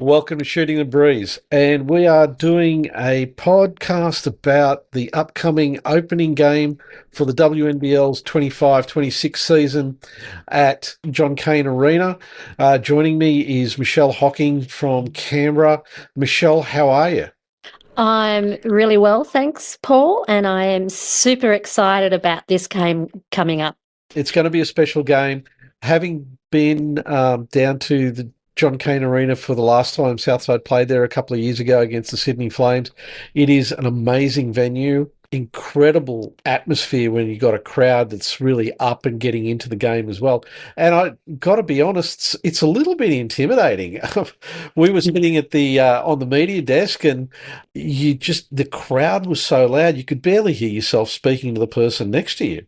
Welcome to Shooting the Breeze, and we are doing a podcast about the upcoming opening game for the WNBL's 25-26 season at John Cain Arena. Joining me is Michelle Hocking from Canberra. Michelle, how are you? I'm really well, thanks, Paul, and I am super excited about this game coming up. It's going to be a special game. Having been down to the John Cain Arena for the last time Southside played there a couple of years ago against the Sydney Flames, it is an amazing venue, incredible atmosphere when you've got a crowd that's really up and getting into the game as well. And I got to be honest, it's a little bit intimidating. We were sitting at the on the media desk, and the crowd was so loud you could barely hear yourself speaking to the person next to you.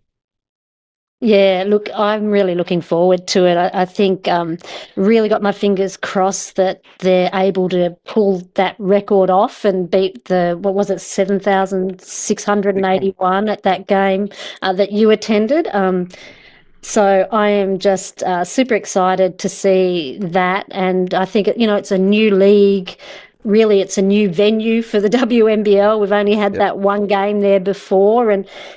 Yeah, look, I'm really looking forward to it. I think really got my fingers crossed that they're able to pull that record off and beat what was it, 7,681 at that game that you attended. So I am just super excited to see that, and I think it's a new league. Really, it's a new venue for the WNBL. We've only had Yep. that one game there before,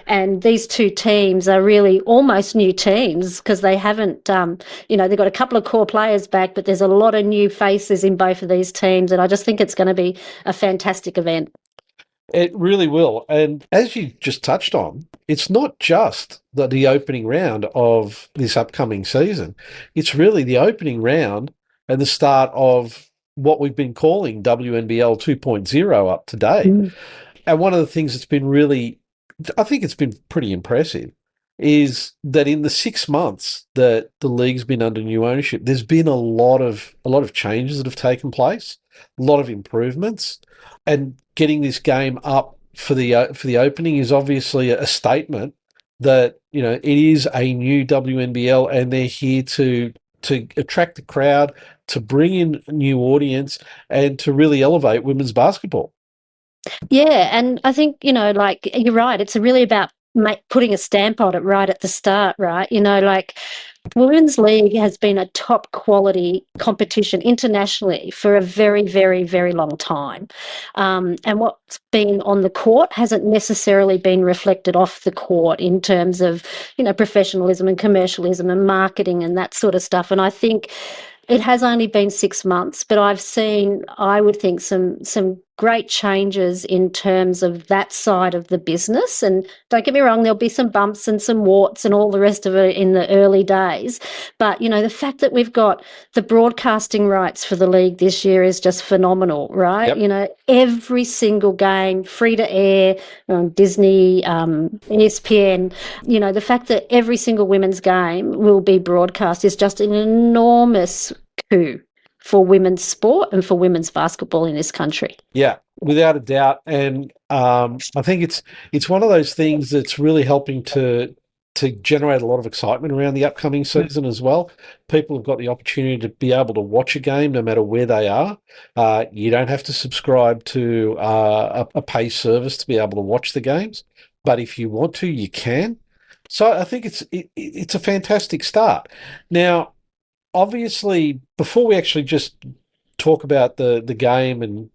and these two teams are really almost new teams because they haven't, they've got a couple of core players back, but there's a lot of new faces in both of these teams, and I just think it's going to be a fantastic event. It really will. And as you just touched on, it's not just the opening round of this upcoming season. It's really the opening round and the start of what we've been calling WNBL 2.0 up to date. Mm. And one of the things that's been really, I think it's been pretty impressive, is that in the 6 months that the league's been under new ownership, there's been a lot of changes that have taken place, a lot of improvements, and getting this game up for the opening is obviously a statement that it is a new WNBL, and they're here to attract the crowd, to bring in a new audience, and to really elevate women's basketball. Yeah, and I think, like you're right, it's really about putting a stamp on it right at the start, right? Like Women's League has been a top quality competition internationally for a very, very, very long time. And what's been on the court hasn't necessarily been reflected off the court in terms of, professionalism and commercialism and marketing and that sort of stuff. And I think it has only been 6 months, but I've seen, I would think, some great changes in terms of that side of the business. And don't get me wrong, there'll be some bumps and some warts and all the rest of it in the early days. But, the fact that we've got the broadcasting rights for the league this year is just phenomenal, right? Yep. Every single game, free to air, on Disney, ESPN, the fact that every single women's game will be broadcast is just an enormous coup for women's sport and for women's basketball in this country. Yeah, without a doubt. And I think it's one of those things that's really helping to generate a lot of excitement around the upcoming season as well. People have got the opportunity to be able to watch a game no matter where they are. You don't have to subscribe to a pay service to be able to watch the games, but if you want to, you can. So I think it's a fantastic start. Now, obviously, before we actually just talk about the game and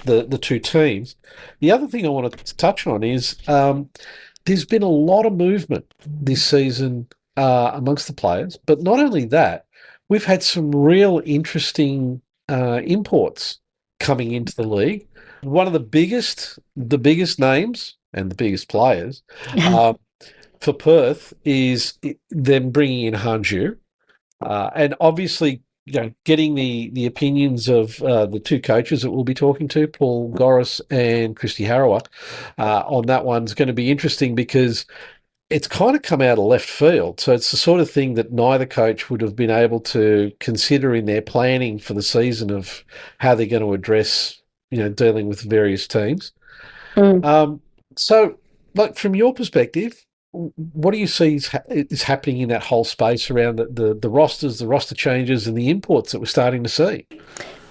the two teams, the other thing I wanted to touch on is there's been a lot of movement this season amongst the players, but not only that, we've had some real interesting imports coming into the league. One of the biggest names and the biggest players for Perth is them bringing in Hanju. And obviously, getting the opinions of the two coaches that we'll be talking to, Paul Goriss and Kristi Harrower, on that one's going to be interesting because it's kind of come out of left field. So it's the sort of thing that neither coach would have been able to consider in their planning for the season of how they're going to address, dealing with various teams. Mm. So, like from your perspective, what do you see is happening in that whole space around the rosters, the roster changes, and the imports that we're starting to see?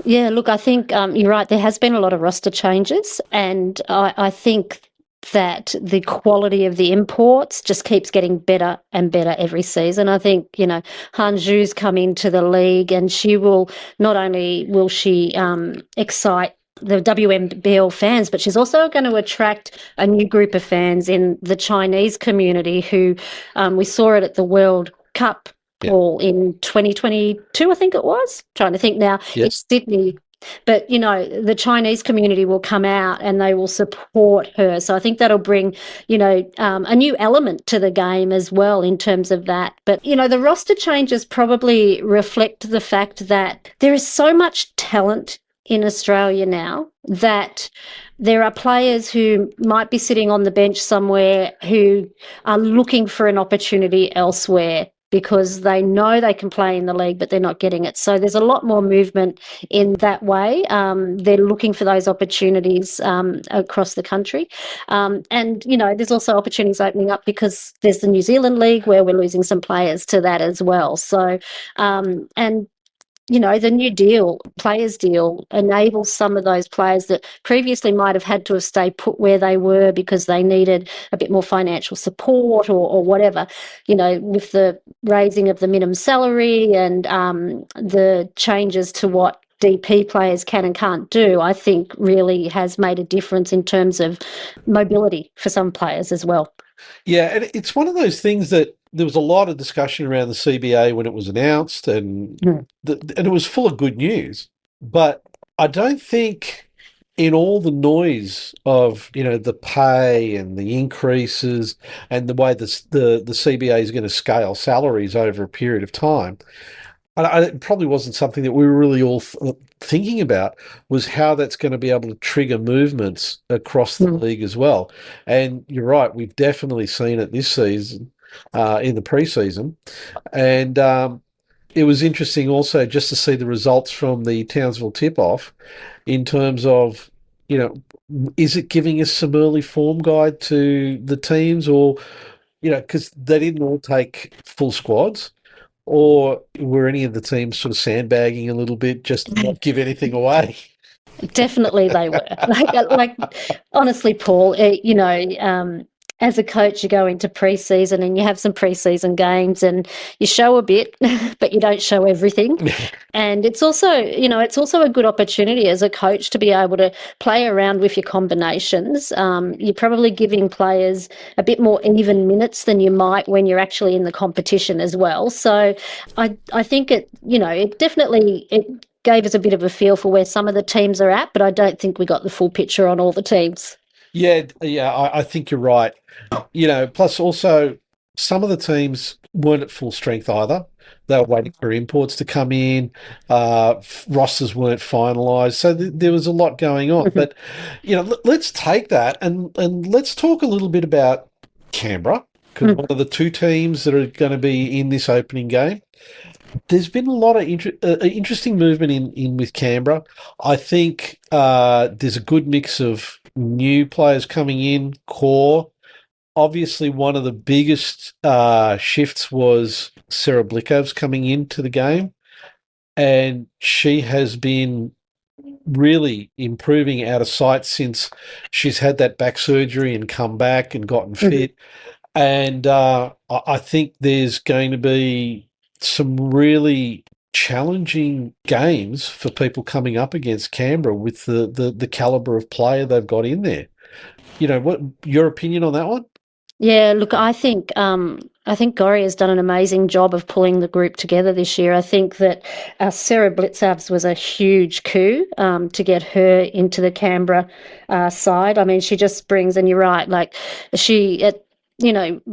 Yeah, look, I think you're right. There has been a lot of roster changes, and I think that the quality of the imports just keeps getting better and better every season. I think, Hanju's come into the league, and she will not only will she excite the WNBL fans, but she's also going to attract a new group of fans in the Chinese community who we saw it at the World Cup, Paul, in 2022, I think it was. Trying to think now. Yes. It's Sydney. But, the Chinese community will come out and they will support her. So I think that'll bring, a new element to the game as well in terms of that. But, the roster changes probably reflect the fact that there is so much talent in Australia now that there are players who might be sitting on the bench somewhere who are looking for an opportunity elsewhere because they know they can play in the league, but they're not getting it. So there's a lot more movement in that way. They're looking for those opportunities across the country. And, there's also opportunities opening up because there's the New Zealand League where we're losing some players to that as well. So, the new players deal enables some of those players that previously might have had to have stayed put where they were because they needed a bit more financial support or whatever, with the raising of the minimum salary and the changes to what DP players can and can't do, I think really has made a difference in terms of mobility for some players as well. Yeah, and it's one of those things that there was a lot of discussion around the CBA when it was announced, and and it was full of good news. But I don't think in all the noise of, the pay and the increases and the way the CBA is going to scale salaries over a period of time, it probably wasn't something that we were really all thinking about, was how that's going to be able to trigger movements across the league as well. And you're right, we've definitely seen it this season in the preseason. And it was interesting also just to see the results from the Townsville tip-off in terms of, is it giving us some early form guide to the teams, or, because they didn't all take full squads. Or were any of the teams sort of sandbagging a little bit just to not give anything away? Definitely they were. Like honestly, Paul, as a coach, you go into pre-season and you have some pre-season games and you show a bit, but you don't show everything. And it's also, a good opportunity as a coach to be able to play around with your combinations. You're probably giving players a bit more even minutes than you might when you're actually in the competition as well. So I think it definitely gave us a bit of a feel for where some of the teams are at, but I don't think we got the full picture on all the teams. Yeah, I think you're right. Plus also some of the teams weren't at full strength either. They were waiting for imports to come in. Rosters weren't finalised. So there was a lot going on. But, let's take that and let's talk a little bit about Canberra, because one of the two teams that are going to be in this opening game. There's been a lot of interesting movement in with Canberra. I think there's a good mix of new players coming in, core. Obviously, one of the biggest shifts was Sarah Blikov's coming into the game, and she has been really improving out of sight since she's had that back surgery and come back and gotten fit. And I think there's going to be some really challenging games for people coming up against Canberra with the caliber of player they've got in there. What your opinion on that one? Yeah, look, I think Goriss has done an amazing job of pulling the group together this year. I think that Sarah Blitzavs was a huge coup to get her into the Canberra side. I mean, she just brings, and you're right, like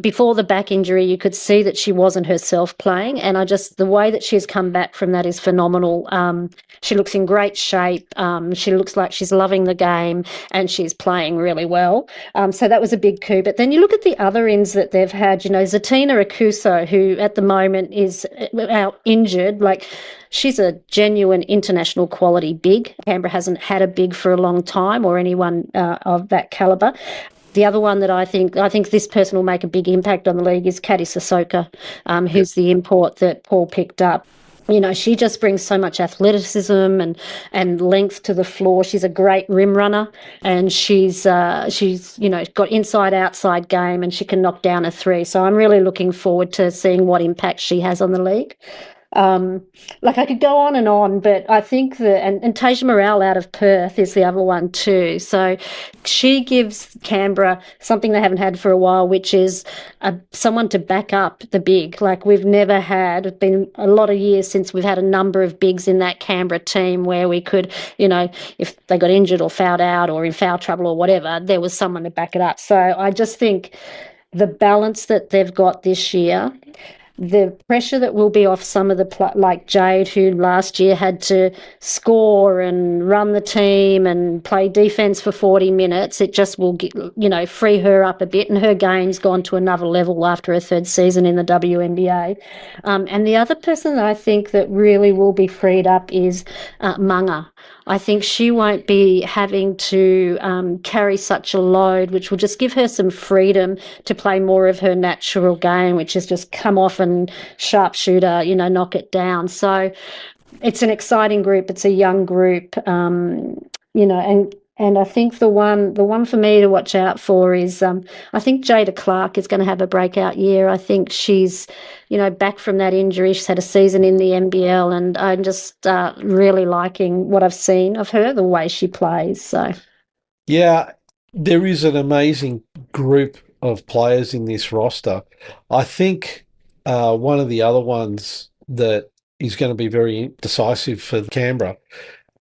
before the back injury, you could see that she wasn't herself playing. And the way that she's come back from that is phenomenal. She looks in great shape. She looks like she's loving the game and she's playing really well. So that was a big coup. But then you look at the other ends that they've had, Zatina Akuso, who at the moment is out injured. Like, she's a genuine international quality big. Canberra hasn't had a big for a long time, or anyone of that caliber. The other one that I think this person will make a big impact on the league is Kati Sissoko, who's the import that Paul picked up. She just brings so much athleticism and length to the floor. She's a great rim runner, and she's got inside outside game, and she can knock down a three. So I'm really looking forward to seeing what impact she has on the league. Um, I could go on, but I think that, and Tasia Morale out of Perth is the other one too. So she gives Canberra something they haven't had for a while, which is someone to back up the big. Like we've never had, it's been a lot of years since we've had a number of bigs in that Canberra team where we could, if they got injured or fouled out or in foul trouble or whatever, there was someone to back it up. So I just think the balance that they've got this year, the pressure that will be off some of like Jade, who last year had to score and run the team and play defense for 40 minutes, it just will free her up a bit, and her game's gone to another level after her third season in the WNBA. And the other person that I think that really will be freed up is Munga. I think she won't be having to carry such a load, which will just give her some freedom to play more of her natural game, which is just come off and sharpshooter, knock it down. So it's an exciting group. It's a young group, and I think the one for me to watch out for is I think Jada Clark is going to have a breakout year. I think she's back from that injury. She's had a season in the NBL, and I'm just really liking what I've seen of her, the way she plays. So Yeah, there is an amazing group of players in this roster. I think one of the other ones that is going to be very decisive for Canberra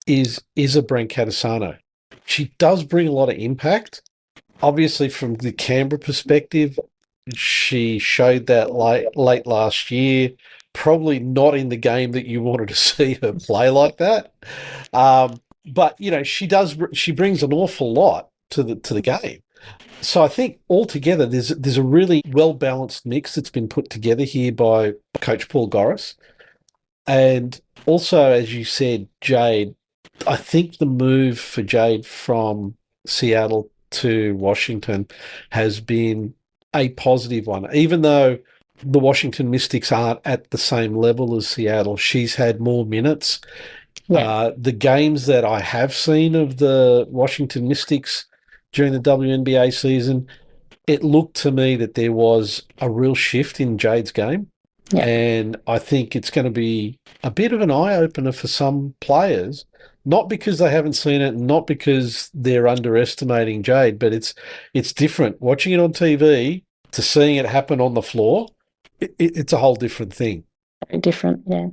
is a Brent Catasano. She does bring a lot of impact. Obviously, from the Canberra perspective, she showed that late last year. Probably not in the game that you wanted to see her play like that. But she brings an awful lot to the game. So I think altogether there's a really well balanced mix that's been put together here by Coach Paul Goriss. And also, as you said, Jade, I think the move for Jade from Seattle to Washington has been a positive one. Even though the Washington Mystics aren't at the same level as Seattle, she's had more minutes. Yeah. The games that I have seen of the Washington Mystics during the WNBA season, it looked to me that there was a real shift in Jade's game. Yeah. And I think it's going to be a bit of an eye-opener for some players, not because they haven't seen it, not because they're underestimating Jade, but it's different. Watching it on TV to seeing it happen on the floor, it's a whole different thing. Very different, yeah.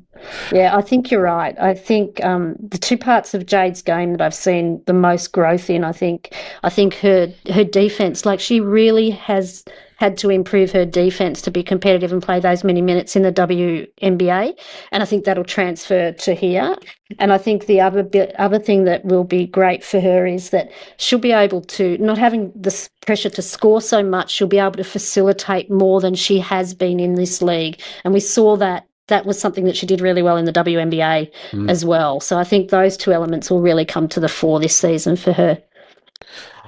Yeah, I think you're right. I think the two parts of Jade's game that I've seen the most growth in, I think her defense, like she really has had to improve her defense to be competitive and play those many minutes in the WNBA, and I think that'll transfer to here. And I think the other thing that will be great for her is that she'll be able to, not having this pressure to score so much, she'll be able to facilitate more than she has been in this league. And we saw that was something that she did really well in the WNBA as well. So I think those two elements will really come to the fore this season for her.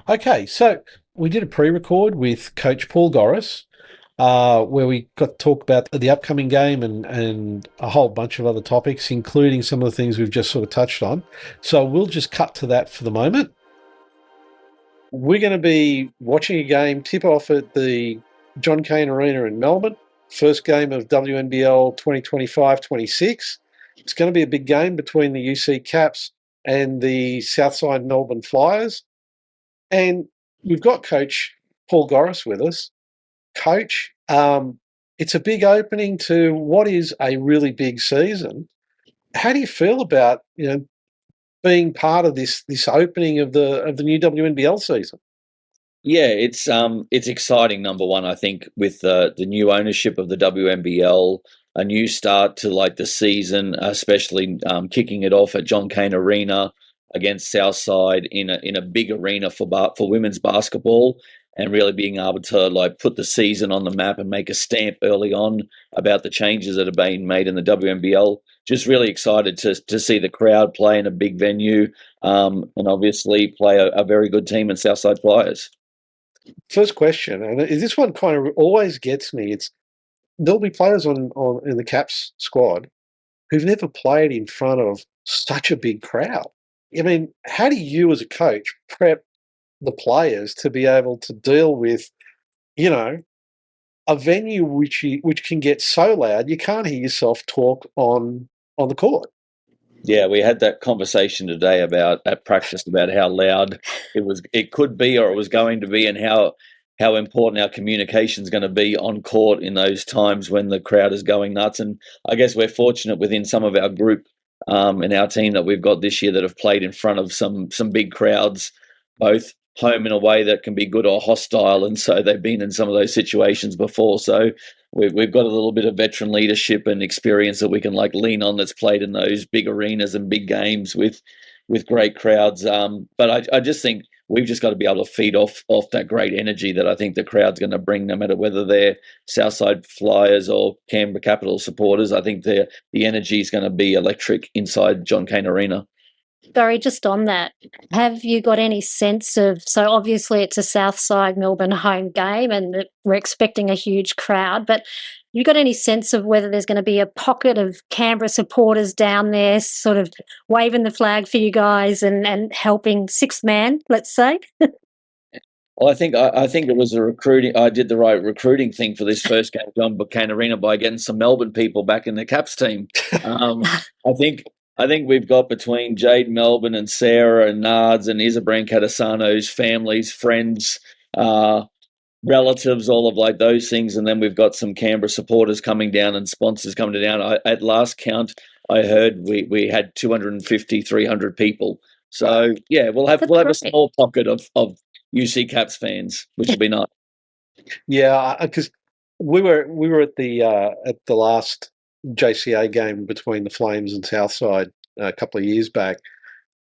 Okay, so we did a pre-record with Coach Paul Goriss, where we got to talk about the upcoming game and a whole bunch of other topics, including some of the things we've just sort of touched on. So we'll just cut to that for the moment. We're going to be watching a game tip off at the John Cain Arena in Melbourne. First game of WNBL 2025-26. It's going to be a big game between the UC Caps and the Southside Melbourne Flyers. And we've got Coach Paul Goriss with us. Coach, it's a big opening to what is a really big season. How do you feel about being part of this opening of the new WNBL season? Yeah, it's exciting. Number one, I think with the new ownership of the WNBL, a new start to like the season, especially kicking it off at John Cain Arena against Southside in a big arena for women's basketball, and really being able to like put the season on the map and make a stamp early on about the changes that have been made in the WNBL. Just really excited to see the crowd play in a big venue, and obviously play a very good team in Southside Flyers. First question, and this one kind of always gets me. There'll be players on in the Caps squad who've never played in front of such a big crowd. I mean, how do you as a coach prep the players to be able to deal with, a venue which can get so loud you can't hear yourself talk on the court? Yeah, we had that conversation today at practice about how loud it could be, or it was going to be, and how important our communication is going to be on court in those times when the crowd is going nuts. And I guess we're fortunate within some of our group and our team that we've got this year that have played in front of some big crowds, both home in a way that can be good or hostile, and so they've been in some of those situations before. So we've got a little bit of veteran leadership and experience that we can lean on, that's played in those big arenas and big games with great crowds. But I just think we've just got to be able to feed off that great energy that I think the crowd's going to bring, no matter whether they're Southside Flyers or Canberra Capital supporters. I think the energy is going to be electric inside John Cain Arena. Barry, just on that, have you got any sense of, so obviously it's a Southside Melbourne home game and we're expecting a huge crowd, but you got any sense of whether there's going to be a pocket of Canberra supporters down there sort of waving the flag for you guys and helping sixth man, let's say? Well, I think it was I did the right recruiting thing for this first game, John Cain Arena, by getting some Melbourne people back in the Caps team. I think we've got between Jade Melbourne and Sarah and Nards and Isabran Catasano's families, friends, relatives, all of those things. And then we've got some Canberra supporters coming down and sponsors coming down. At last count, I heard we had 250, 300 people. So, yeah, we'll have a small pocket of UC Caps fans, which will be nice. Yeah, because we were at the last JCA game between the Flames and Southside a couple of years back,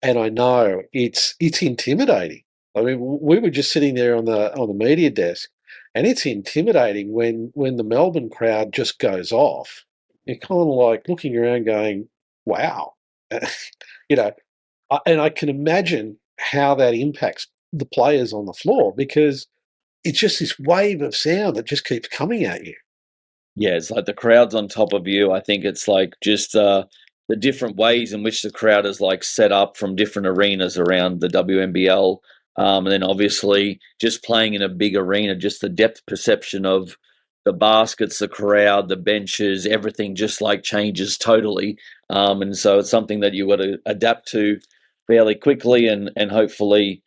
and I know it's intimidating. I mean, we were just sitting there on the media desk, and it's intimidating when the Melbourne crowd just goes off. You're kind of looking around, going, "Wow," and I can imagine how that impacts the players on the floor, because it's just this wave of sound that just keeps coming at you. Yeah, it's like the crowd's on top of you. I think it's just the different ways in which the crowd is set up from different arenas around the WNBL. And then obviously just playing in a big arena, just the depth perception of the baskets, the crowd, the benches, everything just changes totally. And so it's something that you got to adapt to fairly quickly, and hopefully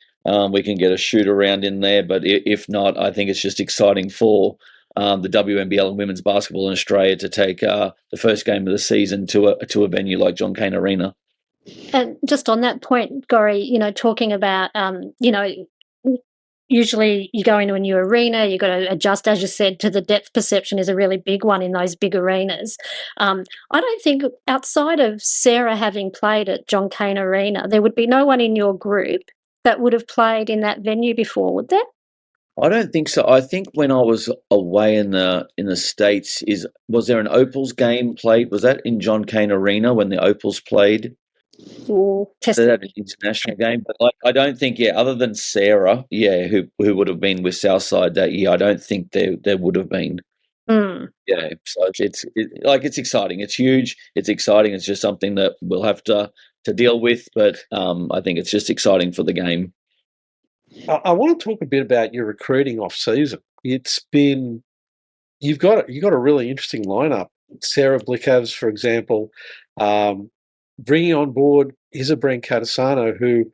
we can get a shoot around in there. But if not, I think it's just exciting for the WNBL and women's basketball in Australia to take the first game of the season to a venue like John Cain Arena. And just on that point, Gori, talking about, usually you go into a new arena, you've got to adjust, as you said, to the depth perception is a really big one in those big arenas. I don't think outside of Sarah having played at John Cain Arena, there would be no one in your group that would have played in that venue before, would there? I don't think so. I think when I was away in the States, was there an Opals game played? Was that in John Cain Arena when the Opals played? So that an international game, but I don't think, other than Sarah, who would have been with Southside that year, I don't think there would have been. Yeah, so it's exciting. It's huge. It's exciting. It's just something that we'll have to deal with, but I think it's just exciting for the game. I want to talk a bit about your recruiting off season. It's been you've got a really interesting lineup. Sarah Blickavs, for example, bringing on board Isabran Catasano, who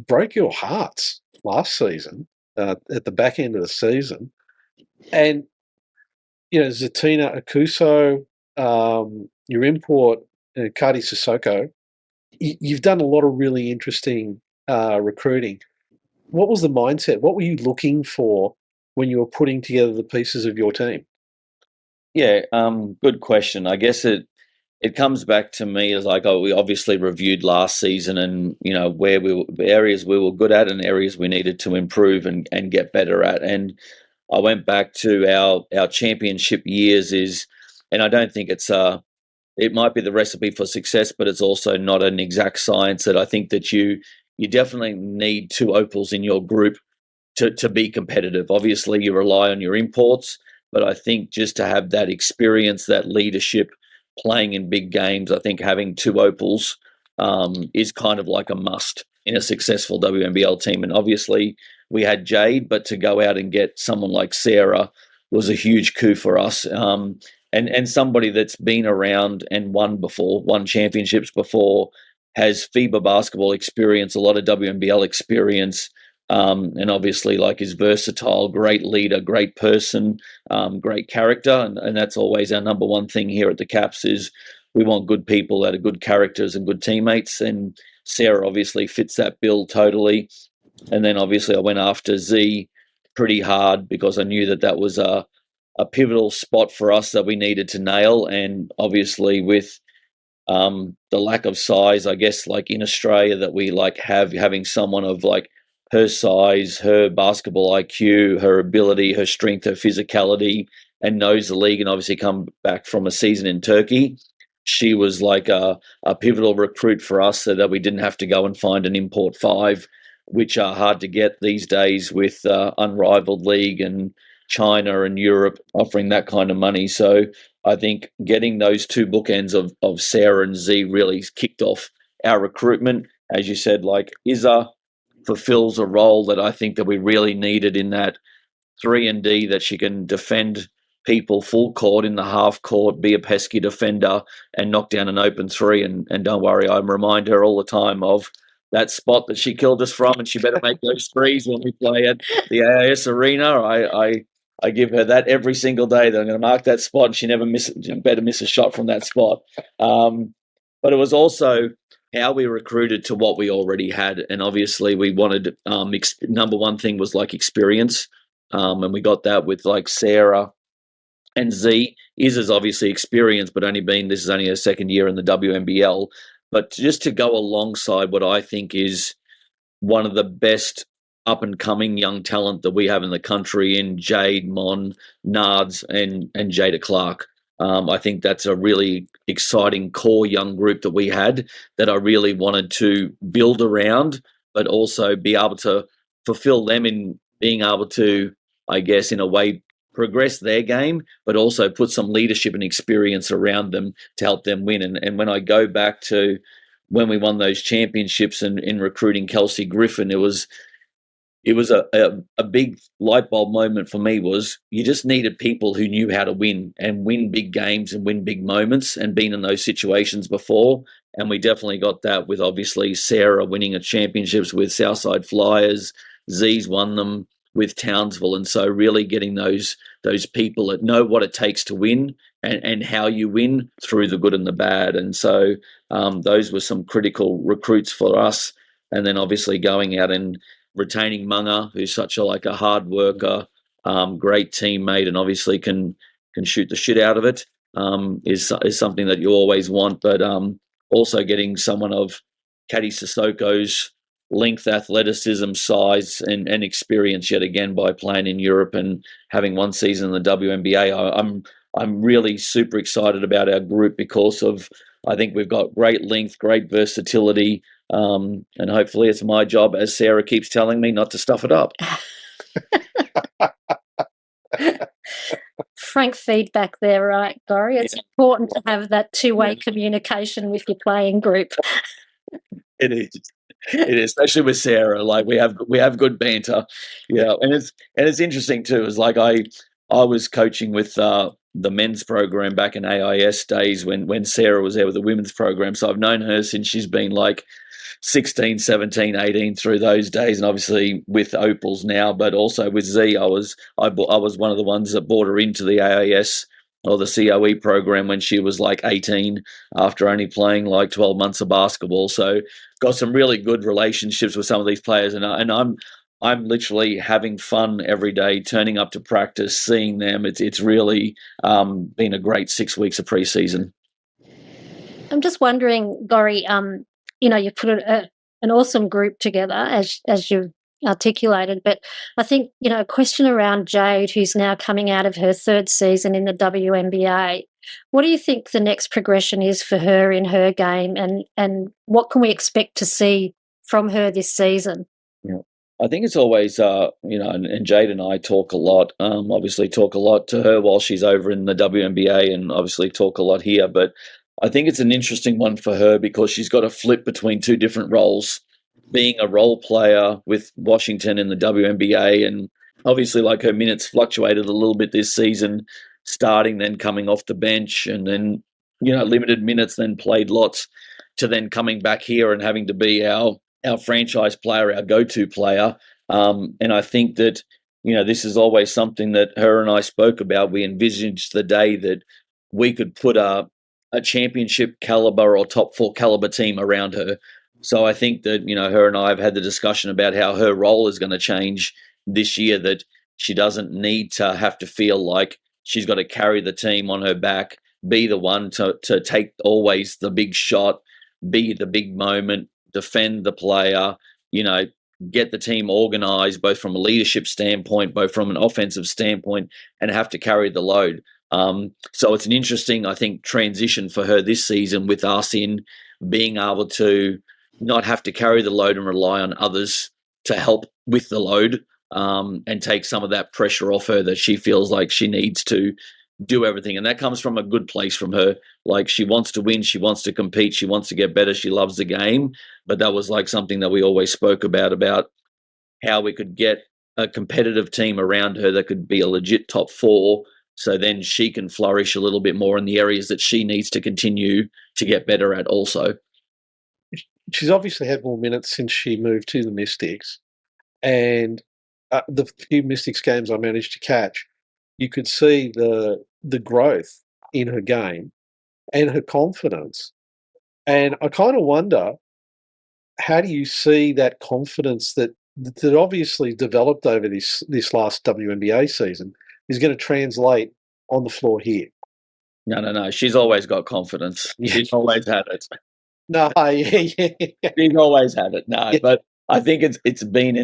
broke your hearts last season at the back end of the season, and Zatina Akuso, your import, Kadi Sissoko. You've done a lot of really interesting recruiting. What was the mindset? What were you looking for when you were putting together the pieces of your team? Yeah, good question. I guess it comes back to me as we obviously reviewed last season, and where areas we were good at and areas we needed to improve and get better at. And I went back to our championship years, and I don't think it might be the recipe for success, but it's also not an exact science. That I think that you definitely need two Opals in your group to be competitive. Obviously, you rely on your imports, but I think just to have that experience, that leadership, playing in big games, I think having 2 opals is kind of like a must in a successful WNBL team. And obviously we had Jade, but to go out and get someone like Sarah was a huge coup for us. And somebody that's been around and won championships before, has FIBA basketball experience, a lot of WNBL experience, and obviously like is versatile, great leader, great person, great character. And that's always our number one thing here at the Caps is we want good people that are good characters and good teammates. And Sarah obviously fits that bill totally. And then obviously I went after Z pretty hard because I knew that was a pivotal spot for us that we needed to nail. And obviously with the lack of size, I guess, like in Australia that we like having someone of like her size, her basketball IQ, her ability, her strength, her physicality, and knows the league and obviously come back from a season in Turkey. She was like a pivotal recruit for us so that we didn't have to go and find an import 5, which are hard to get these days with unrivaled league and China and Europe offering that kind of money. So I think getting those 2 bookends of Sarah and Z really kicked off our recruitment. As you said, like Izza fulfills a role that I think that we really needed in that 3-and-D, that she can defend people full court, in the half court, be a pesky defender and knock down an open 3. And don't worry, I remind her all the time of that spot that she killed us from, and she better make those 3s when we play at the AIS Arena. I give her that every single day that I'm going to mark that spot, and she better miss a shot from that spot. But it was also how we recruited to what we already had. And obviously we wanted, number one thing was like experience. And we got that with like Sarah and Z. Is obviously experienced, but this is only her 2nd year in the WNBL. But just to go alongside what I think is one of the best up-and-coming young talent that we have in the country in Jade, Mon, Nards, and Jada Clark. I think that's a really exciting core young group that we had that I really wanted to build around, but also be able to fulfill them in being able to, I guess, in a way, progress their game, but also put some leadership and experience around them to help them win. And when I go back to when we won those championships and in recruiting Kelsey Griffin, it was a big light bulb moment for me. Was you just needed people who knew how to win and win big games and win big moments and been in those situations before. And we definitely got that with obviously Sarah winning a championships with Southside Flyers. Z's won them with Townsville. And so really getting those people that know what it takes to win and how you win through the good and the bad. And so those were some critical recruits for us. And then obviously going out and retaining Munga, who's such a hard worker, great teammate, and obviously can shoot the shit out of it, is something that you always want. But also getting someone of Kati Sissoko's length, athleticism, size, and experience yet again by playing in Europe and having one season in the WNBA. I'm really super excited about our group because of, I think we've got great length, great versatility, and hopefully it's my job, as Sarah keeps telling me, not to stuff it up. Frank feedback there, right, Gori? It's important to have that 2-way communication with your playing group. It is. It is, especially with Sarah. Like we have good banter, and it's interesting too. It's like I was coaching with the men's program back in AIS days when Sarah was there with the women's program. So I've known her since she's been like 16, 17, 18 through those days, and obviously with Opals now, but also with Z, I was one of the ones that brought her into the AIS or the COE program when she was like 18 after only playing like 12 months of basketball. So got some really good relationships with some of these players, and I'm literally having fun every day, turning up to practice, seeing them. It's really been a great 6 weeks of preseason. I'm just wondering, Gori, you put an awesome group together as you've articulated, but I think, a question around Jade, who's now coming out of her 3rd season in the WNBA. What do you think the next progression is for her in her game, and what can we expect to see from her this season? Yeah. I think it's always, and Jade and I talk a lot, obviously talk a lot to her while she's over in the WNBA and obviously talk a lot here. But I think it's an interesting one for her because she's got to flip between two different roles, being a role player with Washington in the WNBA. And obviously, like, her minutes fluctuated a little bit this season, starting, then coming off the bench, and then, limited minutes, then played lots, to then coming back here and having to be our franchise player, our go-to player. And I think that, this is always something that her and I spoke about. We envisaged the day that we could put a championship caliber or top 4 caliber team around her. So I think that, her and I have had the discussion about how her role is going to change this year, that she doesn't need to have to feel like she's got to carry the team on her back, be the one to take always the big shot, be the big moment, defend the player, get the team organized, both from a leadership standpoint, both from an offensive standpoint, and have to carry the load. So it's an interesting, I think, transition for her this season, with us in being able to not have to carry the load and rely on others to help with the load, and take some of that pressure off her that she feels like she needs to do everything. And that comes from a good place from her. Like, she wants to win, she wants to compete, she wants to get better, she loves the game. But that was like something that we always spoke about how we could get a competitive team around her that could be a legit top 4, so then she can flourish a little bit more in the areas that she needs to continue to get better at also. She's obviously had more minutes since she moved to the Mystics, and the few Mystics games I managed to catch, you could see the growth in her game and her confidence. And I kind of wonder, how do you see that confidence that obviously developed over this last WNBA season is going to translate on the floor here? No. She's always got confidence. She's always had it. No, yeah. She's always had it. No, Yeah. But I think it's been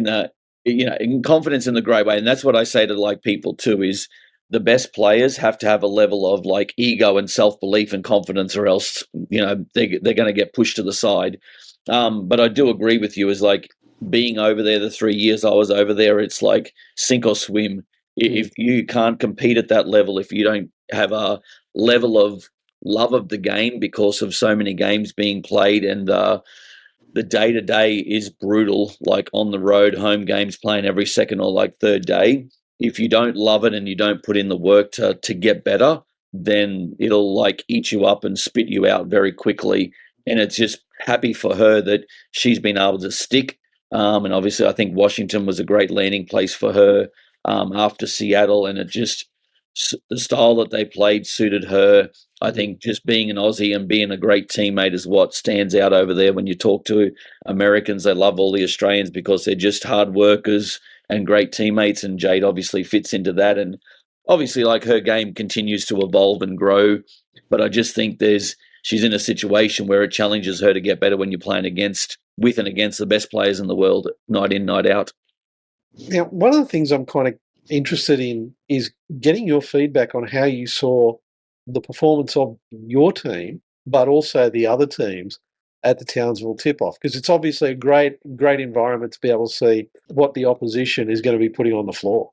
in confidence in the great way. And that's what I say to like people too, is the best players have to have a level of like ego and self-belief and confidence, or else, they're going to get pushed to the side. But I do agree with you, is like, being over there the 3 years I was over there, it's like sink or swim. If you can't compete at that level, if you don't have a level of love of the game because of so many games being played, and the day-to-day is brutal, like on the road, home games playing every second or like third day. If you don't love it and you don't put in the work to get better, then it'll like eat you up and spit you out very quickly. And it's just happy for her that she's been able to stick. And obviously I think Washington was a great landing place for her after Seattle, and it just, the style that they played suited her. I think just being an Aussie and being a great teammate is what stands out over there. When you talk to Americans, they love all the Australians because they're just hard workers and great teammates, and Jade obviously fits into that. And obviously, like, her game continues to evolve and grow, but I just think she's in a situation where it challenges her to get better when you're playing with and against the best players in the world, night in, night out. Now, one of the things I'm kind of interested in is getting your feedback on how you saw the performance of your team, but also the other teams at the Townsville tip-off, because it's obviously a great environment to be able to see what the opposition is going to be putting on the floor.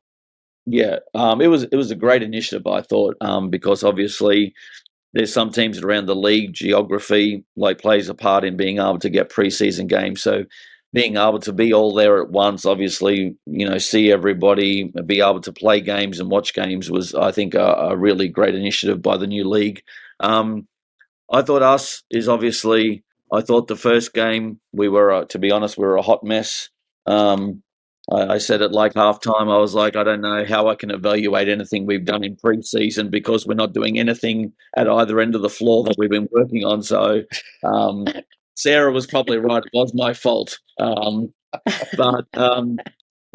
Yeah, it was a great initiative, I thought, because obviously there's some teams around the league, geography like plays a part in being able to get preseason games. So being able to be all there at once, obviously, see everybody, be able to play games and watch games was, I think, a really great initiative by the new league. I thought I thought the first game, we were, to be honest, we were a hot mess. I said at like halftime, I was like, I don't know how I can evaluate anything we've done in preseason because we're not doing anything at either end of the floor that we've been working on. So Sarah was probably right. It was my fault. But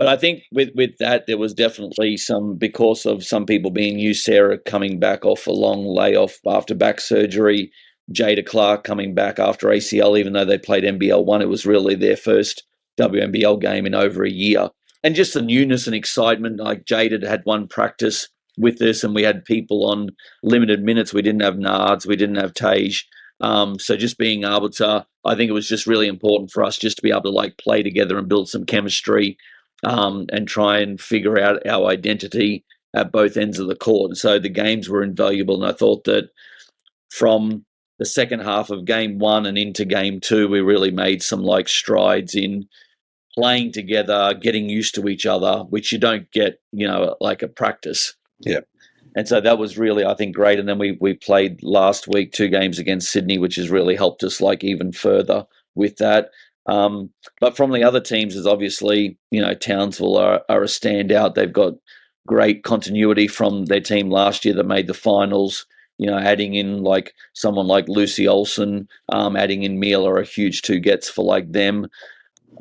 I think with that, there was definitely because of some people being used, Sarah coming back off a long layoff after back surgery, Jada Clark coming back after ACL, even though they played NBL 1, it was really their first WNBL game in over a year. And just the newness and excitement, like Jada had one practice with us and we had people on limited minutes. We didn't have Nards, we didn't have Tage. So just being able to, I think it was just really important for us just to be able to like play together and build some chemistry. and try and figure out our identity at both ends of the court. So the games were invaluable, and I thought that from the second half of game one and into game two, we really made some like strides in playing together, getting used to each other, which you don't get, like a practice. Yeah. And so that was really, I think, great. And then we played last week 2 games against Sydney, which has really helped us like even further with that. But from the other teams is obviously, Townsville are a standout. They've got great continuity from their team last year that made the finals. Adding in like someone like Lucy Olsen, adding in Mila are a huge 2 gets for like them.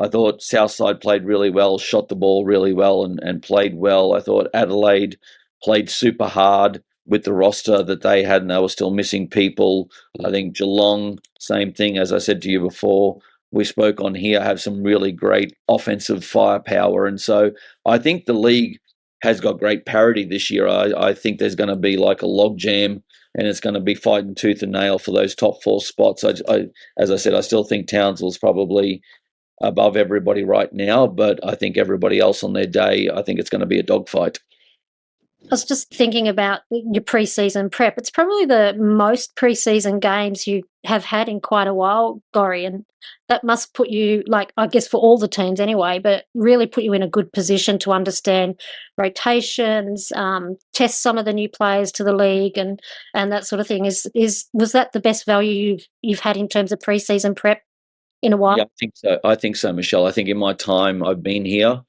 I thought Southside played really well, shot the ball really well and played well. I thought Adelaide played super hard with the roster that they had, and they were still missing people. I think Geelong, same thing, as I said to you before, we spoke on here, have some really great offensive firepower. And so I think the league has got great parity this year. I think there's going to be like a logjam, and it's going to be fighting tooth and nail for those top 4 spots. As I said, I still think Townsville's probably above everybody right now, but I think everybody else on their day, I think it's going to be a dogfight. I was just thinking about your pre-season prep. It's probably the most pre-season games you have had in quite a while, Gori, and that must put you, like, I guess for all the teams anyway, but really put you in a good position to understand rotations, test some of the new players to the league, and that sort of thing. Was that the best value you've had in terms of pre-season prep in a while? Yeah, I think so, Michelle. I think in my time I've been here,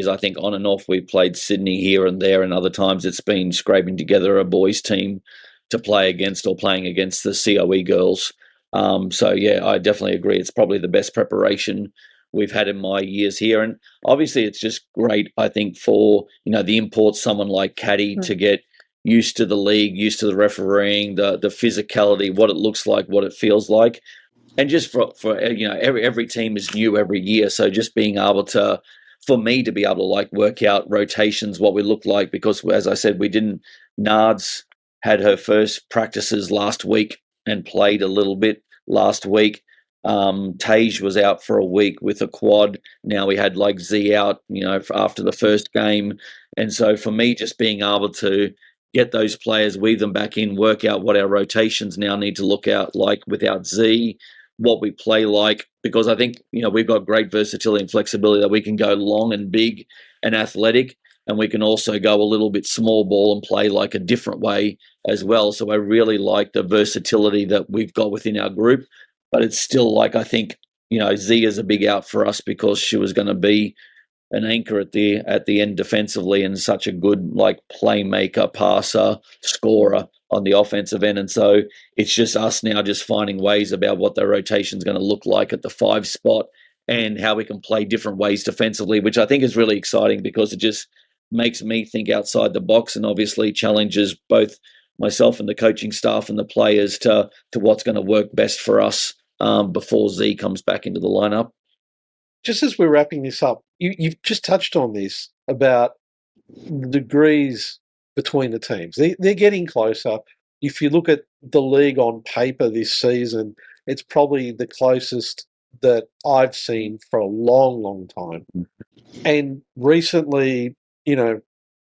I think on and off we've played Sydney here and there, and other times it's been scraping together a boys team to play against or playing against the COE girls. So yeah, I definitely agree. It's probably the best preparation we've had in my years here, and obviously it's just great. I think for the imports, someone like Caddy to get used to the league, used to the refereeing, the physicality, what it looks like, what it feels like, and just for every team is new every year. So just being able to. For me to be able to like work out rotations, what we look like, because as I said, Nards had her first practices last week and played a little bit last week. Tage was out for a week with a quad. Now we had like Z out, after the first game. And so for me, just being able to get those players, weave them back in, work out what our rotations now need to look out like without Z, what we play like, because I think, we've got great versatility and flexibility that we can go long and big and athletic, and we can also go a little bit small ball and play like a different way as well. So I really like the versatility that we've got within our group, but it's still like, I think, Z is a big out for us because she was going to be an anchor at the end defensively and such a good like playmaker, passer, scorer on the offensive end. And so it's just us now just finding ways about what the rotation is going to look like at the 5 spot and how we can play different ways defensively, which I think is really exciting because it just makes me think outside the box and obviously challenges both myself and the coaching staff and the players to what's going to work best for us before Z comes back into the lineup. Just as we're wrapping this up, you've just touched on this about the degrees between the teams. They're getting closer. If you look at the league on paper this season, it's probably the closest that I've seen for a long, long time. And recently,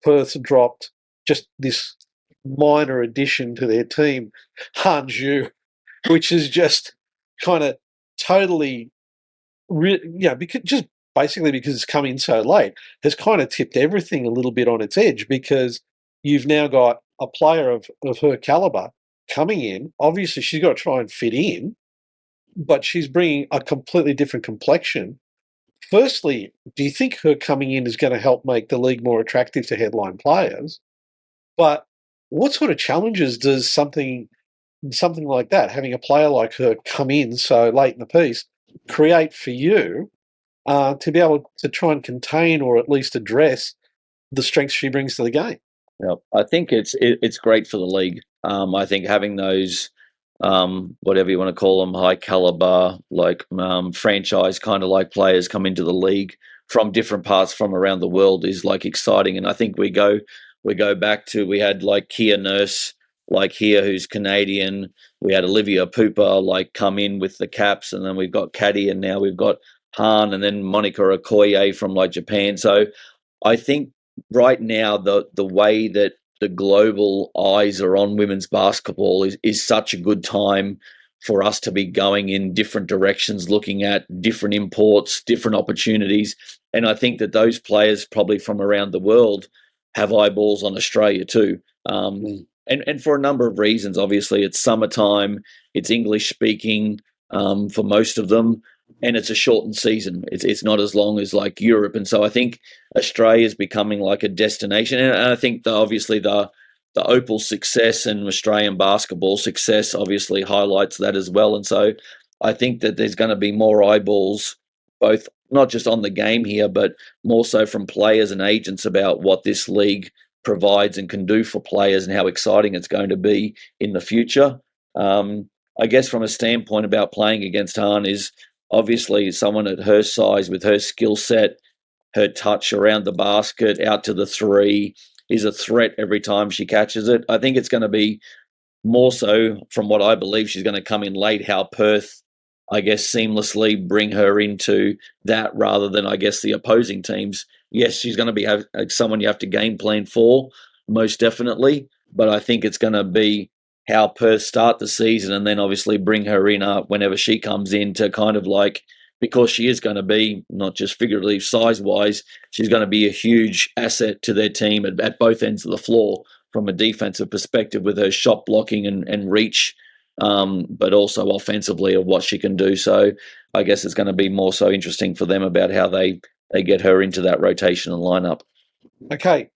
Perth dropped just this minor addition to their team, Hanju, which is just kind of totally, because it's come in so late, has kind of tipped everything a little bit on its edge, because you've now got a player of her caliber coming in. Obviously, she's got to try and fit in, but she's bringing a completely different complexion. Firstly, do you think her coming in is going to help make the league more attractive to headline players? But what sort of challenges does something like that, having a player like her come in so late in the piece, create for you to be able to try and contain or at least address the strengths she brings to the game? Yeah, I think it's great for the league. I think having those, whatever you want to call them, high caliber, like franchise kind of like players come into the league from different parts from around the world is like exciting. And I think we go back to, we had like Kia Nurse like here who's Canadian. We had Olivia Pooper like come in with the Caps, and then we've got Caddy, and now we've got Han, and then Monica Okoye from like Japan. So I think right now the way that the global eyes are on women's basketball is such a good time for us to be going in different directions, looking at different imports, different opportunities. And I think that those players probably from around the world have eyeballs on Australia too. And for a number of reasons. Obviously, it's summertime, it's English speaking for most of them, and it's a shortened season. It's not as long as like Europe. And so I think Australia is becoming like a destination. And I think obviously the Opal success and Australian basketball success obviously highlights that as well. And so I think that there's going to be more eyeballs, both not just on the game here, but more so from players and agents about what this league provides and can do for players and how exciting it's going to be in the future. I guess from a standpoint about playing against Han is obviously someone at her size with her skill set, her touch around the basket, out to the three, is a threat every time she catches it. I think it's going to be more so from what I believe she's going to come in late, how Perth, I guess, seamlessly bring her into that rather than, I guess, the opposing teams. Yes, she's going to be someone you have to game plan for, most definitely. But I think it's going to be how Perth start the season and then obviously bring her in whenever she comes in to kind of like, because she is going to be, not just figuratively, size-wise, she's going to be a huge asset to their team at both ends of the floor from a defensive perspective with her shot blocking and reach, but also offensively of what she can do. So I guess it's going to be more so interesting for them about how they get her into that rotation and lineup. Okay.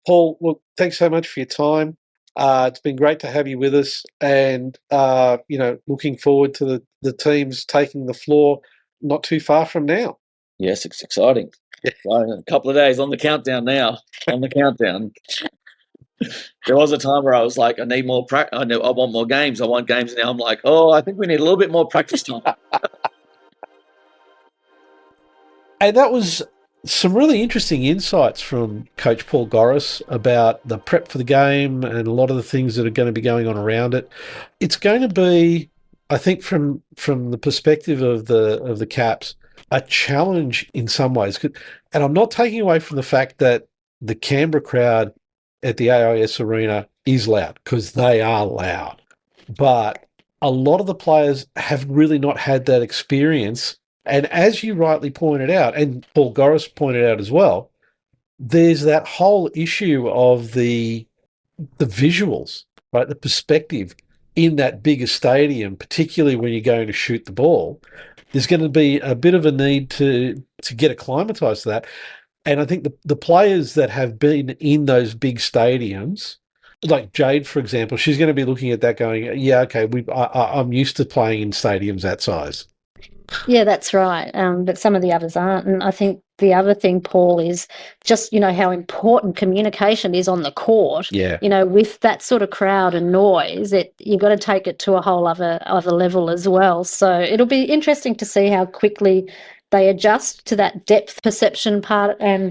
Paul, look, thanks so much for your time. It's been great to have you with us, and looking forward to the teams taking the floor not too far from now. Yes, it's exciting. A couple of days on the countdown now. On the countdown. There was a time where I was like, I need more practice. I want more games. I want games. Now I'm like, I think we need a little bit more practice time. And that was some really interesting insights from Coach Paul Goriss about the prep for the game and a lot of the things that are going to be going on around it. It's going to be, I think, from the perspective of the Caps, a challenge in some ways. And I'm not taking away from the fact that the Canberra crowd at the AIS Arena is loud, because they are loud. But a lot of the players have really not had that experience. And as you rightly pointed out, and Paul Goriss pointed out as well, there's that whole issue of the visuals, right? The perspective in that bigger stadium, particularly when you're going to shoot the ball. There's going to be a bit of a need to get acclimatized to that. And I think the players that have been in those big stadiums, like Jade, for example, she's going to be looking at that going, yeah, okay, I'm used to playing in stadiums that size. Yeah, that's right. But some of the others aren't. And I think the other thing, Paul, is just, how important communication is on the court. Yeah. With that sort of crowd and noise, you've got to take it to a whole other level as well. So it'll be interesting to see how quickly they adjust to that depth perception part and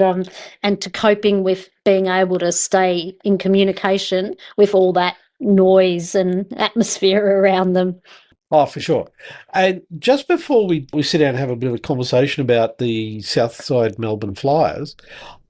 to coping with being able to stay in communication with all that noise and atmosphere around them. Oh, for sure. And just before we sit down and have a bit of a conversation about the Southside Melbourne Flyers,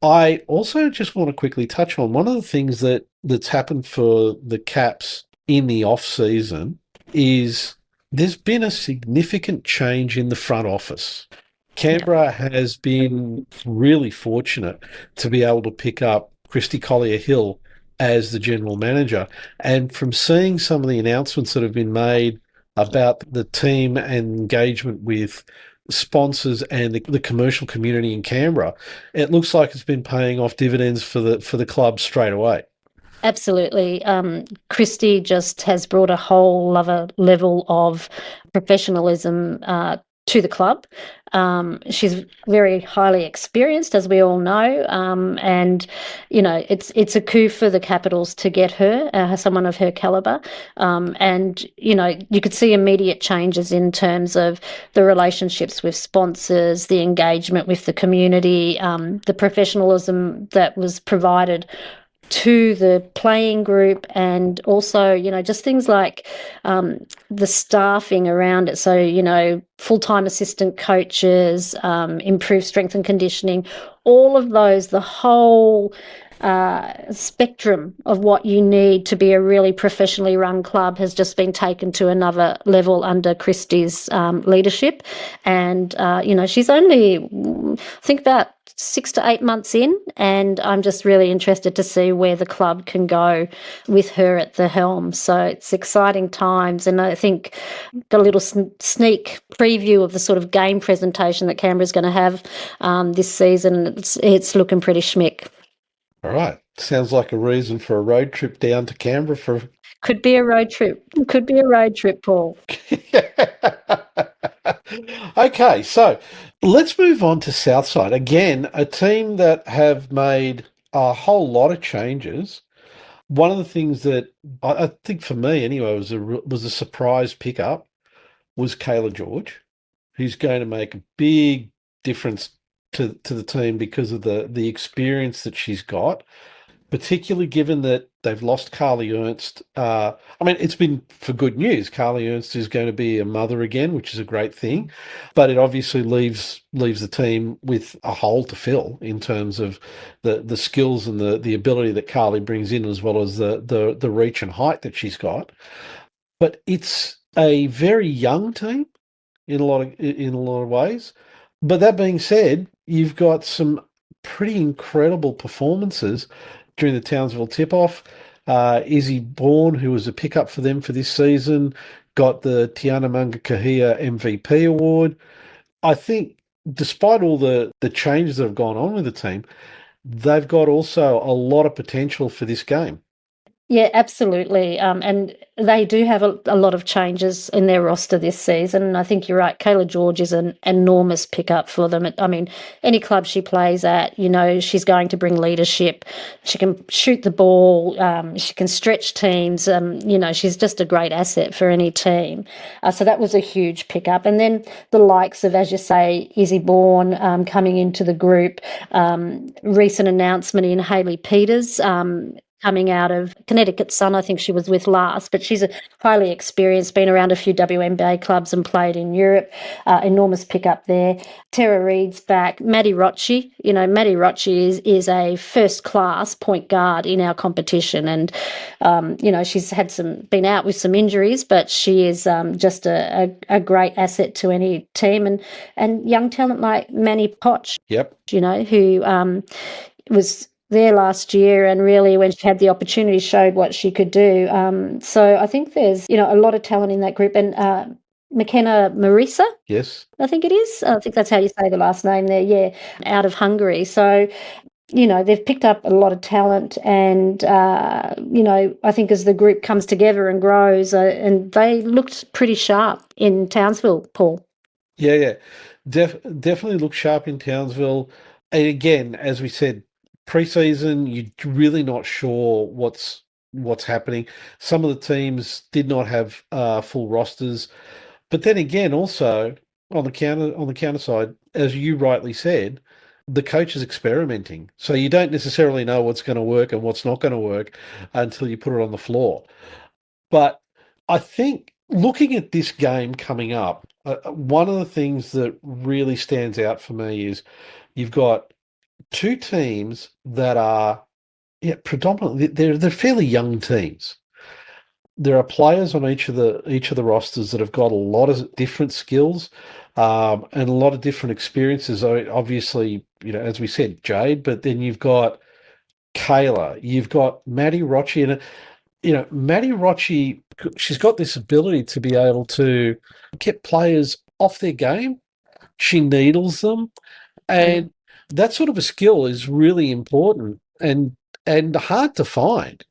I also just want to quickly touch on one of the things that's happened for the Caps in the off-season is there's been a significant change in the front office. Canberra has been really fortunate to be able to pick up Kristi Collier-Hill as the general manager. And from seeing some of the announcements that have been made about the team and engagement with sponsors and the commercial community in Canberra, it looks like it's been paying off dividends for the club straight away. Absolutely. Kristi just has brought a whole other level of professionalism to the club. She's very highly experienced, as we all know, and it's a coup for the Capitals to get her, someone of her caliber, and you could see immediate changes in terms of the relationships with sponsors, the engagement with the community, the professionalism that was provided to the playing group, and also, just things like the staffing around it. So, full-time assistant coaches, improved strength and conditioning, all of those, the whole spectrum of what you need to be a really professionally run club has just been taken to another level under Kristi's leadership. And, she's only, I think, about 6 to 8 months in, and I'm just really interested to see where the club can go with her at the helm. So it's exciting times, and I think got a little sneak preview of the sort of game presentation that Canberra's going to have this season. It's looking pretty schmick. All right. Sounds like a reason for a road trip down to Canberra Could be a road trip. Could be a road trip, Paul. Okay, so let's move on to Southside. Again, a team that have made a whole lot of changes. One of the things that I think for me anyway was a surprise pickup was Kayla George, who's going to make a big difference to the team because of the experience that she's got, particularly given that they've lost Carly Ernst. It's been for good news. Carly Ernst is going to be a mother again, which is a great thing, but it obviously leaves the team with a hole to fill in terms of the skills and the ability that Carly brings in, as well as the reach and height that she's got. But it's a very young team in a lot of ways. But that being said, you've got some pretty incredible performances during the Townsville tip-off. Izzy Bourne, who was a pickup for them for this season, got the Tiana Mangakahia MVP award. I think despite all the changes that have gone on with the team, they've got also a lot of potential for this game. Yeah, absolutely. And they do have a lot of changes in their roster this season. And I think you're right. Kayla George is an enormous pickup for them. Any club she plays at, she's going to bring leadership. She can shoot the ball. She can stretch teams. She's just a great asset for any team. So that was a huge pickup. And then the likes of, as you say, Izzy Bourne coming into the group. Recent announcement in Hayley Peters, coming out of Connecticut Sun, I think she was with last, but she's a highly experienced, been around a few WNBA clubs and played in Europe. Enormous pickup there. Tara Reid's back. Maddie Rocci, Maddie Rocci is a first-class point guard in our competition, and she's been out with some injuries, but she is just a great asset to any team, and young talent like Manny Potch. Yep. Who was there last year, and really when she had the opportunity showed what she could do. So I think there's a lot of talent in that group. And McKenna Marisa, yes, I think it is. I think that's how you say the last name there. Yeah, out of Hungary. So they've picked up a lot of talent, and I think as the group comes together and grows, and they looked pretty sharp in Townsville, Paul. Yeah. Definitely look sharp in Townsville. And again, as we said, pre-season, you're really not sure what's happening. Some of the teams did not have full rosters, but then again, also on the counter side, as you rightly said, the coach is experimenting, so you don't necessarily know what's going to work and what's not going to work until you put it on the floor. But I think looking at this game coming up, one of the things that really stands out for me is you've got two teams that are predominantly they're fairly young teams. There are players on each of the rosters that have got a lot of different skills and a lot of different experiences. Obviously, as we said, Jade, but then you've got Kayla, you've got Maddie Rocci, and Maddie Rocci, she's got this ability to be able to get players off their game. She needles them, and that sort of a skill is really important and hard to find.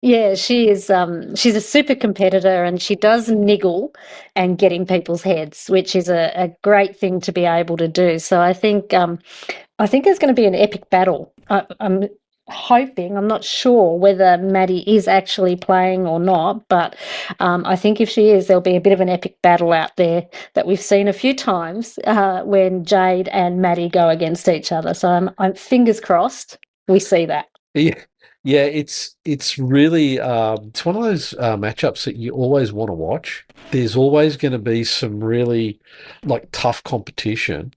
Yeah, she is. She's a super competitor, and she does niggle and get in people's heads, which is a great thing to be able to do. So I think there's going to be an epic battle. I'm hoping. I'm not sure whether Maddie is actually playing or not, but I think if she is, there'll be a bit of an epic battle out there that we've seen a few times when Jade and Maddie go against each other. So I'm fingers crossed we see that. Yeah, Yeah, it's really it's one of those matchups that you always want to watch. There's always going to be some really like tough competition,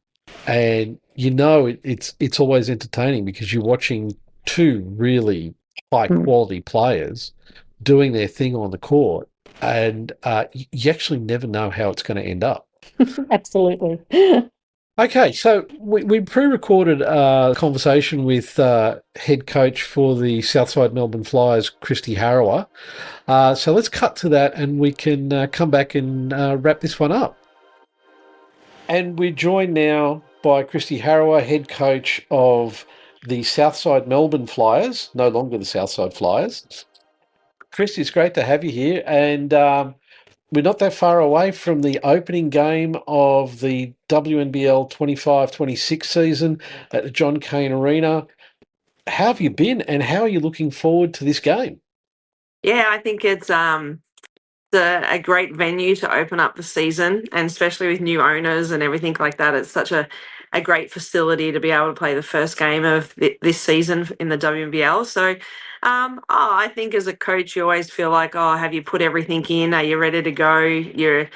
and it's always entertaining because you're watching two really high quality players doing their thing on the court, and you actually never know how it's going to end up. Absolutely. Okay, so we pre-recorded a conversation with head coach for the Southside Melbourne Flyers, Kristi Harrower. So let's cut to that and we can come back and wrap this one up. And we're joined now by Kristi Harrower, head coach of the Southside Melbourne Flyers, no longer the Southside Flyers. Kristi, it's great to have you here. And we're not that far away from the opening game of the WNBL 25-26 season at the John Cain Arena. How have you been and how are you looking forward to this game? Yeah, I think it's a great venue to open up the season, and especially with new owners and everything like that. It's such a great facility to be able to play the first game of this season in the WNBL. So I think as a coach, you always feel like, oh, have you put everything in? Are you ready to go? You're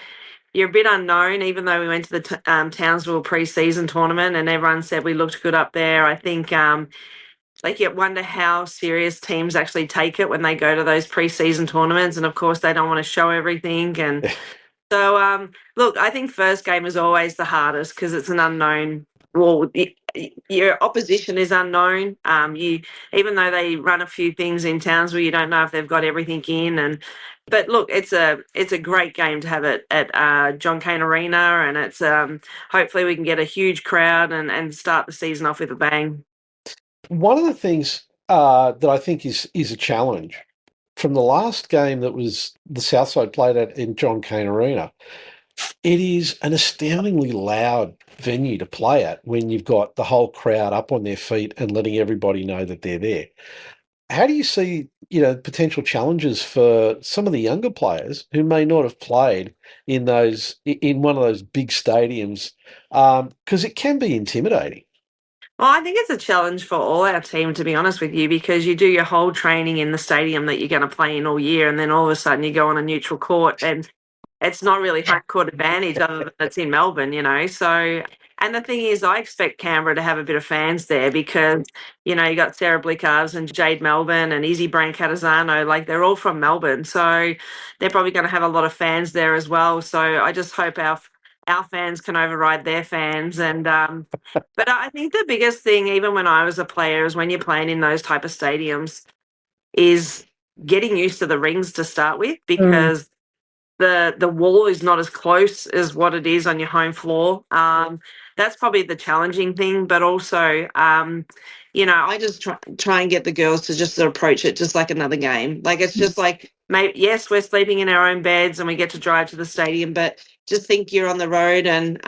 a bit unknown, even though we went to the Townsville pre-season tournament and everyone said we looked good up there. I think like you wonder how serious teams actually take it when they go to those preseason tournaments, and of course they don't want to show everything. And so, look, I think first game is always the hardest because it's an unknown. Well, your opposition is unknown. You even though they run a few things in Townsville, you don't know if they've got everything in. But look, it's a great game to have it at John Cain Arena, and it's hopefully we can get a huge crowd and start the season off with a bang. One of the things that I think is a challenge from the last game that was the Southside played at in John Cain Arena, it is an astoundingly loud venue to play at when you've got the whole crowd up on their feet and letting everybody know that they're there. How do you see, potential challenges for some of the younger players who may not have played in one of those big stadiums? Because it can be intimidating. Well, I think it's a challenge for all our team, to be honest with you, because you do your whole training in the stadium that you're going to play in all year, and then all of a sudden you go on a neutral court, and it's not really home court advantage other than it's in Melbourne. So, and the thing is, I expect Canberra to have a bit of fans there because, you got Sarah Blickards and Jade Melbourne and Izzy Brancatisano, like they're all from Melbourne. So they're probably going to have a lot of fans there as well. So I just hope our fans can override their fans. And but I think the biggest thing, even when I was a player, is when you're playing in those type of stadiums, is getting used to the rings to start with, because the wall is not as close as what it is on your home floor. That's probably the challenging thing, but also I just try and get the girls to just approach it just like another game. Like it's just like, maybe yes, we're sleeping in our own beds and we get to drive to the stadium, but just think you're on the road and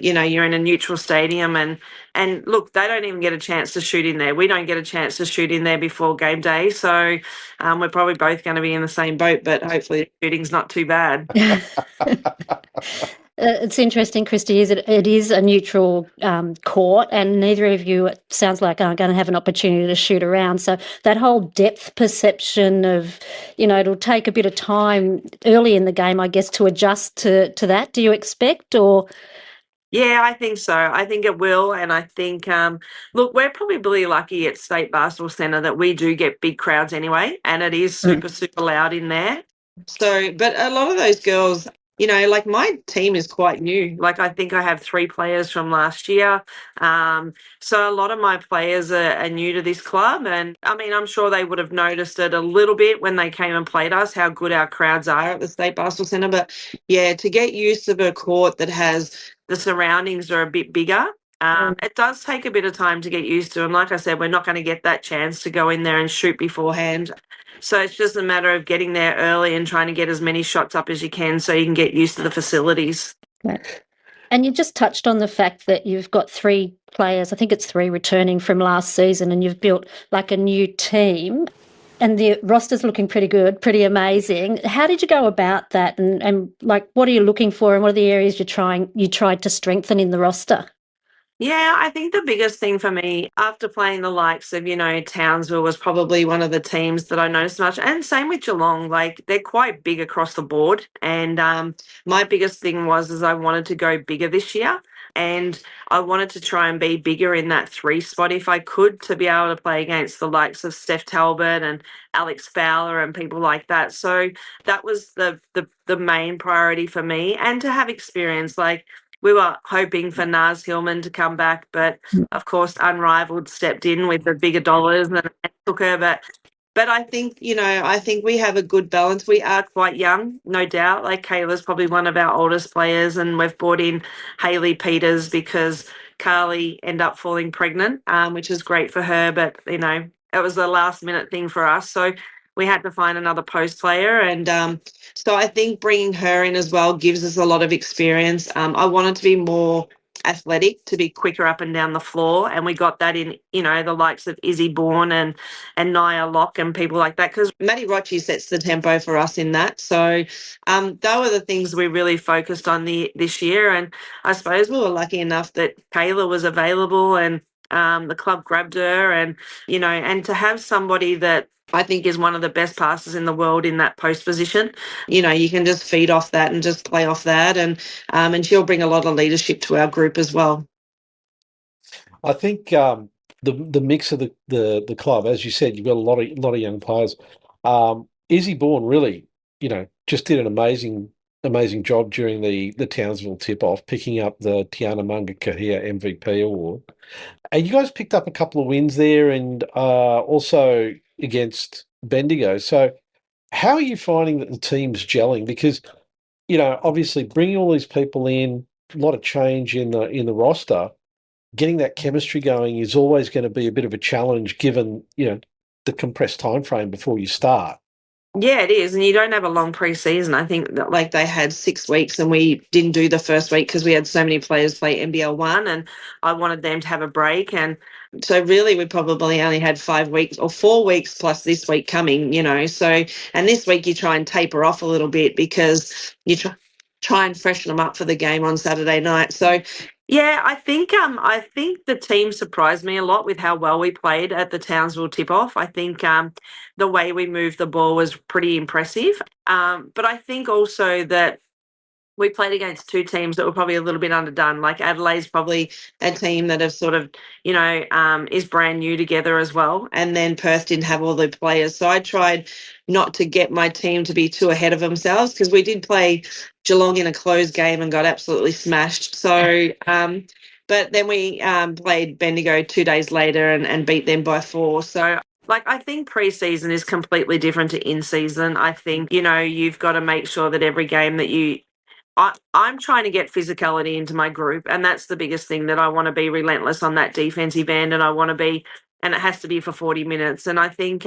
you're in a neutral stadium, and look, they don't even get a chance to shoot in there. We don't get a chance to shoot in there before game day, so we're probably both going to be in the same boat, but hopefully the shooting's not too bad. It's interesting, Kristi, it is a neutral court, and neither of you, it sounds like, are going to have an opportunity to shoot around. So that whole depth perception of, it'll take a bit of time early in the game, I guess, to adjust to that. Do you expect, or? Yeah, I think so. I think it will. And I think, look, we're probably lucky at State Basketball Centre that we do get big crowds anyway, and it is super, super loud in there. So, but a lot of those girls, like my team is quite new. Like I think I have 3 players from last year. So a lot of my players are new to this club. And I mean, I'm sure they would have noticed it a little bit when they came and played us, how good our crowds are at the State Basketball Centre. But yeah, to get used to a court that has the surroundings are a bit bigger. It does take a bit of time to get used to. And like I said, we're not going to get that chance to go in there and shoot beforehand. So it's just a matter of getting there early and trying to get as many shots up as you can so you can get used to the facilities. Right. And you just touched on the fact that you've got 3 players, I think it's 3 returning from last season, and you've built like a new team. And the roster's looking pretty good, pretty amazing. How did you go about that? And like, what are you looking for, and what are the areas you tried to strengthen in the roster? Yeah, I think the biggest thing for me after playing the likes of, Townsville was probably one of the teams that I noticed much. And same with Geelong, like they're quite big across the board. And my biggest thing is I wanted to go bigger this year. And I wanted to try and be bigger in that 3 spot if I could, to be able to play against the likes of Steph Talbot and Alex Fowler and people like that. So that was the main priority for me, and to have experience. Like, we were hoping for Naz Hillman to come back, but of course, Unrivaled stepped in with the bigger dollars and took her. But I think, I think we have a good balance. We are quite young, no doubt. Like, Kayla's probably one of our oldest players, and we've brought in Hayley Peters because Carly ended up falling pregnant, which is great for her. But, it was a last minute thing for us. So we had to find another post player. And so I think bringing her in as well gives us a lot of experience. I wanted to be more athletic, to be quicker up and down the floor, and we got that in, the likes of Izzy Bourne and Nia Locke and people like that, because Maddie Rochi sets the tempo for us in that. So those were the things we really focused on this year. And I suppose we were lucky enough that Kayla was available, and the club grabbed her, and and to have somebody that I think is one of the best passers in the world in that post position. You can just feed off that and just play off that, and she'll bring a lot of leadership to our group as well. I think the mix of the club, as you said, you've got a lot of young players. Izzy Bourne really, just did an amazing job during the Townsville tip-off, picking up the Tiana Mungakahia MVP award. And you guys picked up a couple of wins there, and also against Bendigo. So how are you finding that the team's gelling? Because, obviously bringing all these people in, a lot of change in the roster, getting that chemistry going is always going to be a bit of a challenge given, the compressed time frame before you start. Yeah, it is. And you don't have a long pre-season. I think that, like, they had 6 weeks and we didn't do the first week because we had so many players play NBL 1, and I wanted them to have a break. And so really we probably only had 5 weeks or 4 weeks plus this week coming, So, and this week you try and taper off a little bit because you try and freshen them up for the game on Saturday night. So yeah, I think the team surprised me a lot with how well we played at the Townsville tip-off. I think the way we moved the ball was pretty impressive. But I think also that we played against 2 teams that were probably a little bit underdone. Like, Adelaide's probably a team that have sort of, is brand new together as well. And then Perth didn't have all the players. So I tried not to get my team to be too ahead of themselves, because we did play Geelong in a closed game and got absolutely smashed. So, but then we played Bendigo 2 days later and beat them by 4. So, I think pre-season is completely different to in-season. I think, you've got to make sure that every game that I'm trying to get physicality into my group, and that's the biggest thing, that I want to be relentless on that defensive end, and and it has to be for 40 minutes. And I think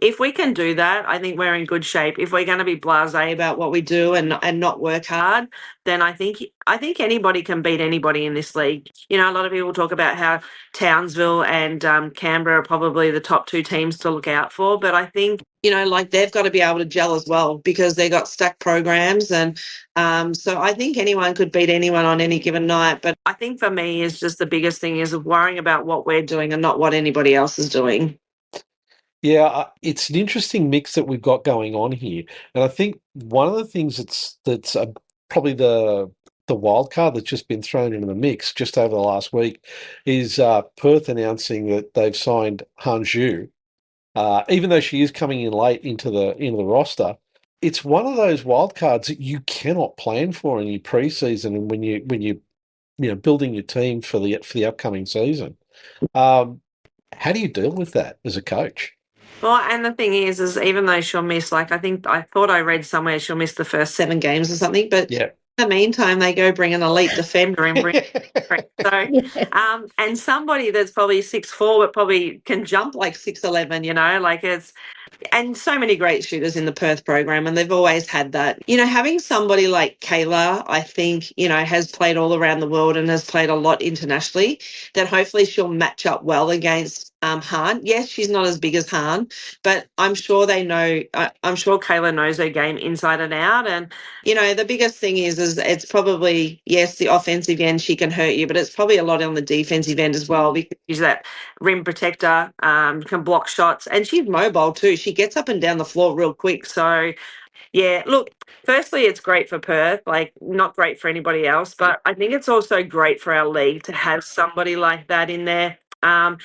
if we can do that, I think we're in good shape. If we're going to be blasé about what we do and not work hard, then I think anybody can beat anybody in this league. A lot of people talk about how Townsville and Canberra are probably the top 2 teams to look out for, but I think, they've got to be able to gel as well, because they've got stacked programs. And so I think anyone could beat anyone on any given night. But I think for me is just the biggest thing is worrying about what we're doing and not what anybody else is doing. Yeah, it's an interesting mix that we've got going on here. And I think one of the things that's probably the wild card that's just been thrown into the mix just over the last week is Perth announcing that they've signed Han Zhu. Even though she is coming in late into the roster, it's one of those wild cards that you cannot plan for in your preseason, and when you building your team for the upcoming season. How do you deal with that as a coach? Well, and the thing is even though she'll miss, I thought I read somewhere she'll miss the first 7 games or something, but yeah. In the meantime, they go bring an elite defender and bring so and somebody that's probably 6'4" but probably can jump like 6'11", it's and so many great shooters in the Perth program, and they've always had that. Having somebody like Kayla, I think, has played all around the world and has played a lot internationally, that hopefully she'll match up well against Hahn. Yes, she's not as big as Hahn, but I'm sure I'm sure Kayla knows her game inside and out. And, the biggest thing is it's probably, yes, the offensive end, she can hurt you, but it's probably a lot on the defensive end as well, because she's that rim protector, can block shots, and she's mobile too. She gets up and down the floor real quick. So, yeah, look, firstly, it's great for Perth, like not great for anybody else, but I think it's also great for our league to have somebody like that in there. And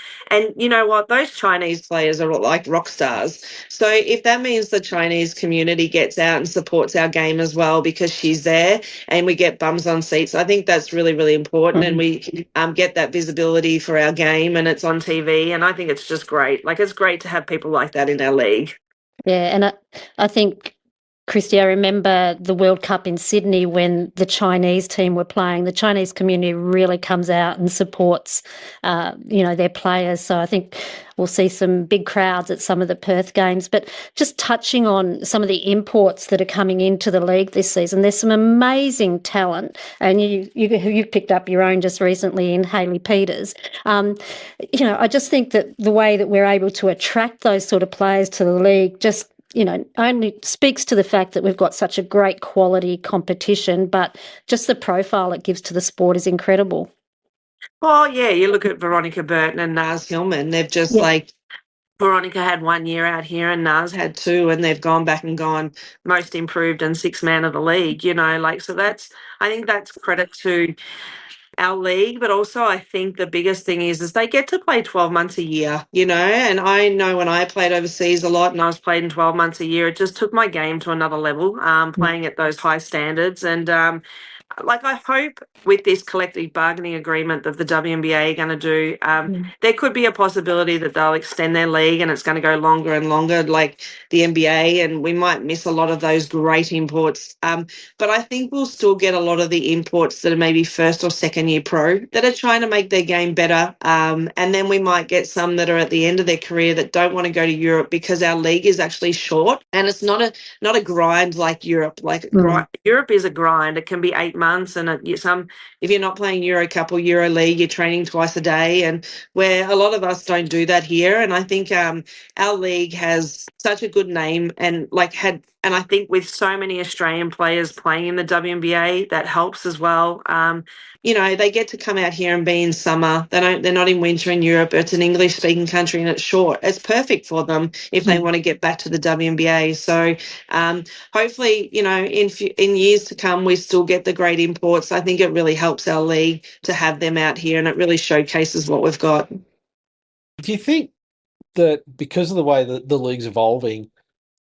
you know what? Those Chinese players are like rock stars. So if that means the Chinese community gets out and supports our game as well because she's there, and we get bums on seats, I think that's really, really important. And we get that visibility for our game, and it's on TV. And I think it's just great. Like, it's great to have people like that in our league. Yeah, and I think, Kristi, I remember the World Cup in Sydney when the Chinese team were playing. The Chinese community really comes out and supports, their players. So I think we'll see some big crowds at some of the Perth games. But just touching on some of the imports that are coming into the league this season, there's some amazing talent, and you picked up your own just recently in Hayley Peters. I just think that the way that we're able to attract those sort of players to the league just only speaks to the fact that we've got such a great quality competition, but just the profile it gives to the sport is incredible. Well, yeah, you look at Veronica Burton and Naz Hillman. They've just Veronica had 1 year out here and Naz had 2, and they've gone back and gone most improved and 6th man of the league, so I think that's credit to our league, but also I think the biggest thing is they get to play 12 months a year, and I know when I played overseas a lot and I was playing 12 months a year, it just took my game to another level, playing at those high standards. And I hope with this collective bargaining agreement that the WNBA are going to do, there could be a possibility that they'll extend their league and it's going to go longer and longer, like the NBA, and we might miss a lot of those great imports. But I think we'll still get a lot of the imports that are maybe first or second year pro that are trying to make their game better. And then we might get some that are at the end of their career that don't want to go to Europe because our league is actually short and it's not a grind like Europe. Europe is a grind. It can be 8 months, and if you're not playing Euro Cup or Euro League, you're training twice a day, and where a lot of us don't do that here. And I think our league has such a good name, and I think with so many Australian players playing in the WNBA, that helps as well. They get to come out here and be in summer. They're not in winter in Europe. It's an English-speaking country and it's short. It's perfect for them if they want to get back to the WNBA. So hopefully, in years to come, we still get the great imports. I think it really helps our league to have them out here, and it really showcases what we've got. Do you think that because of the way that the league's evolving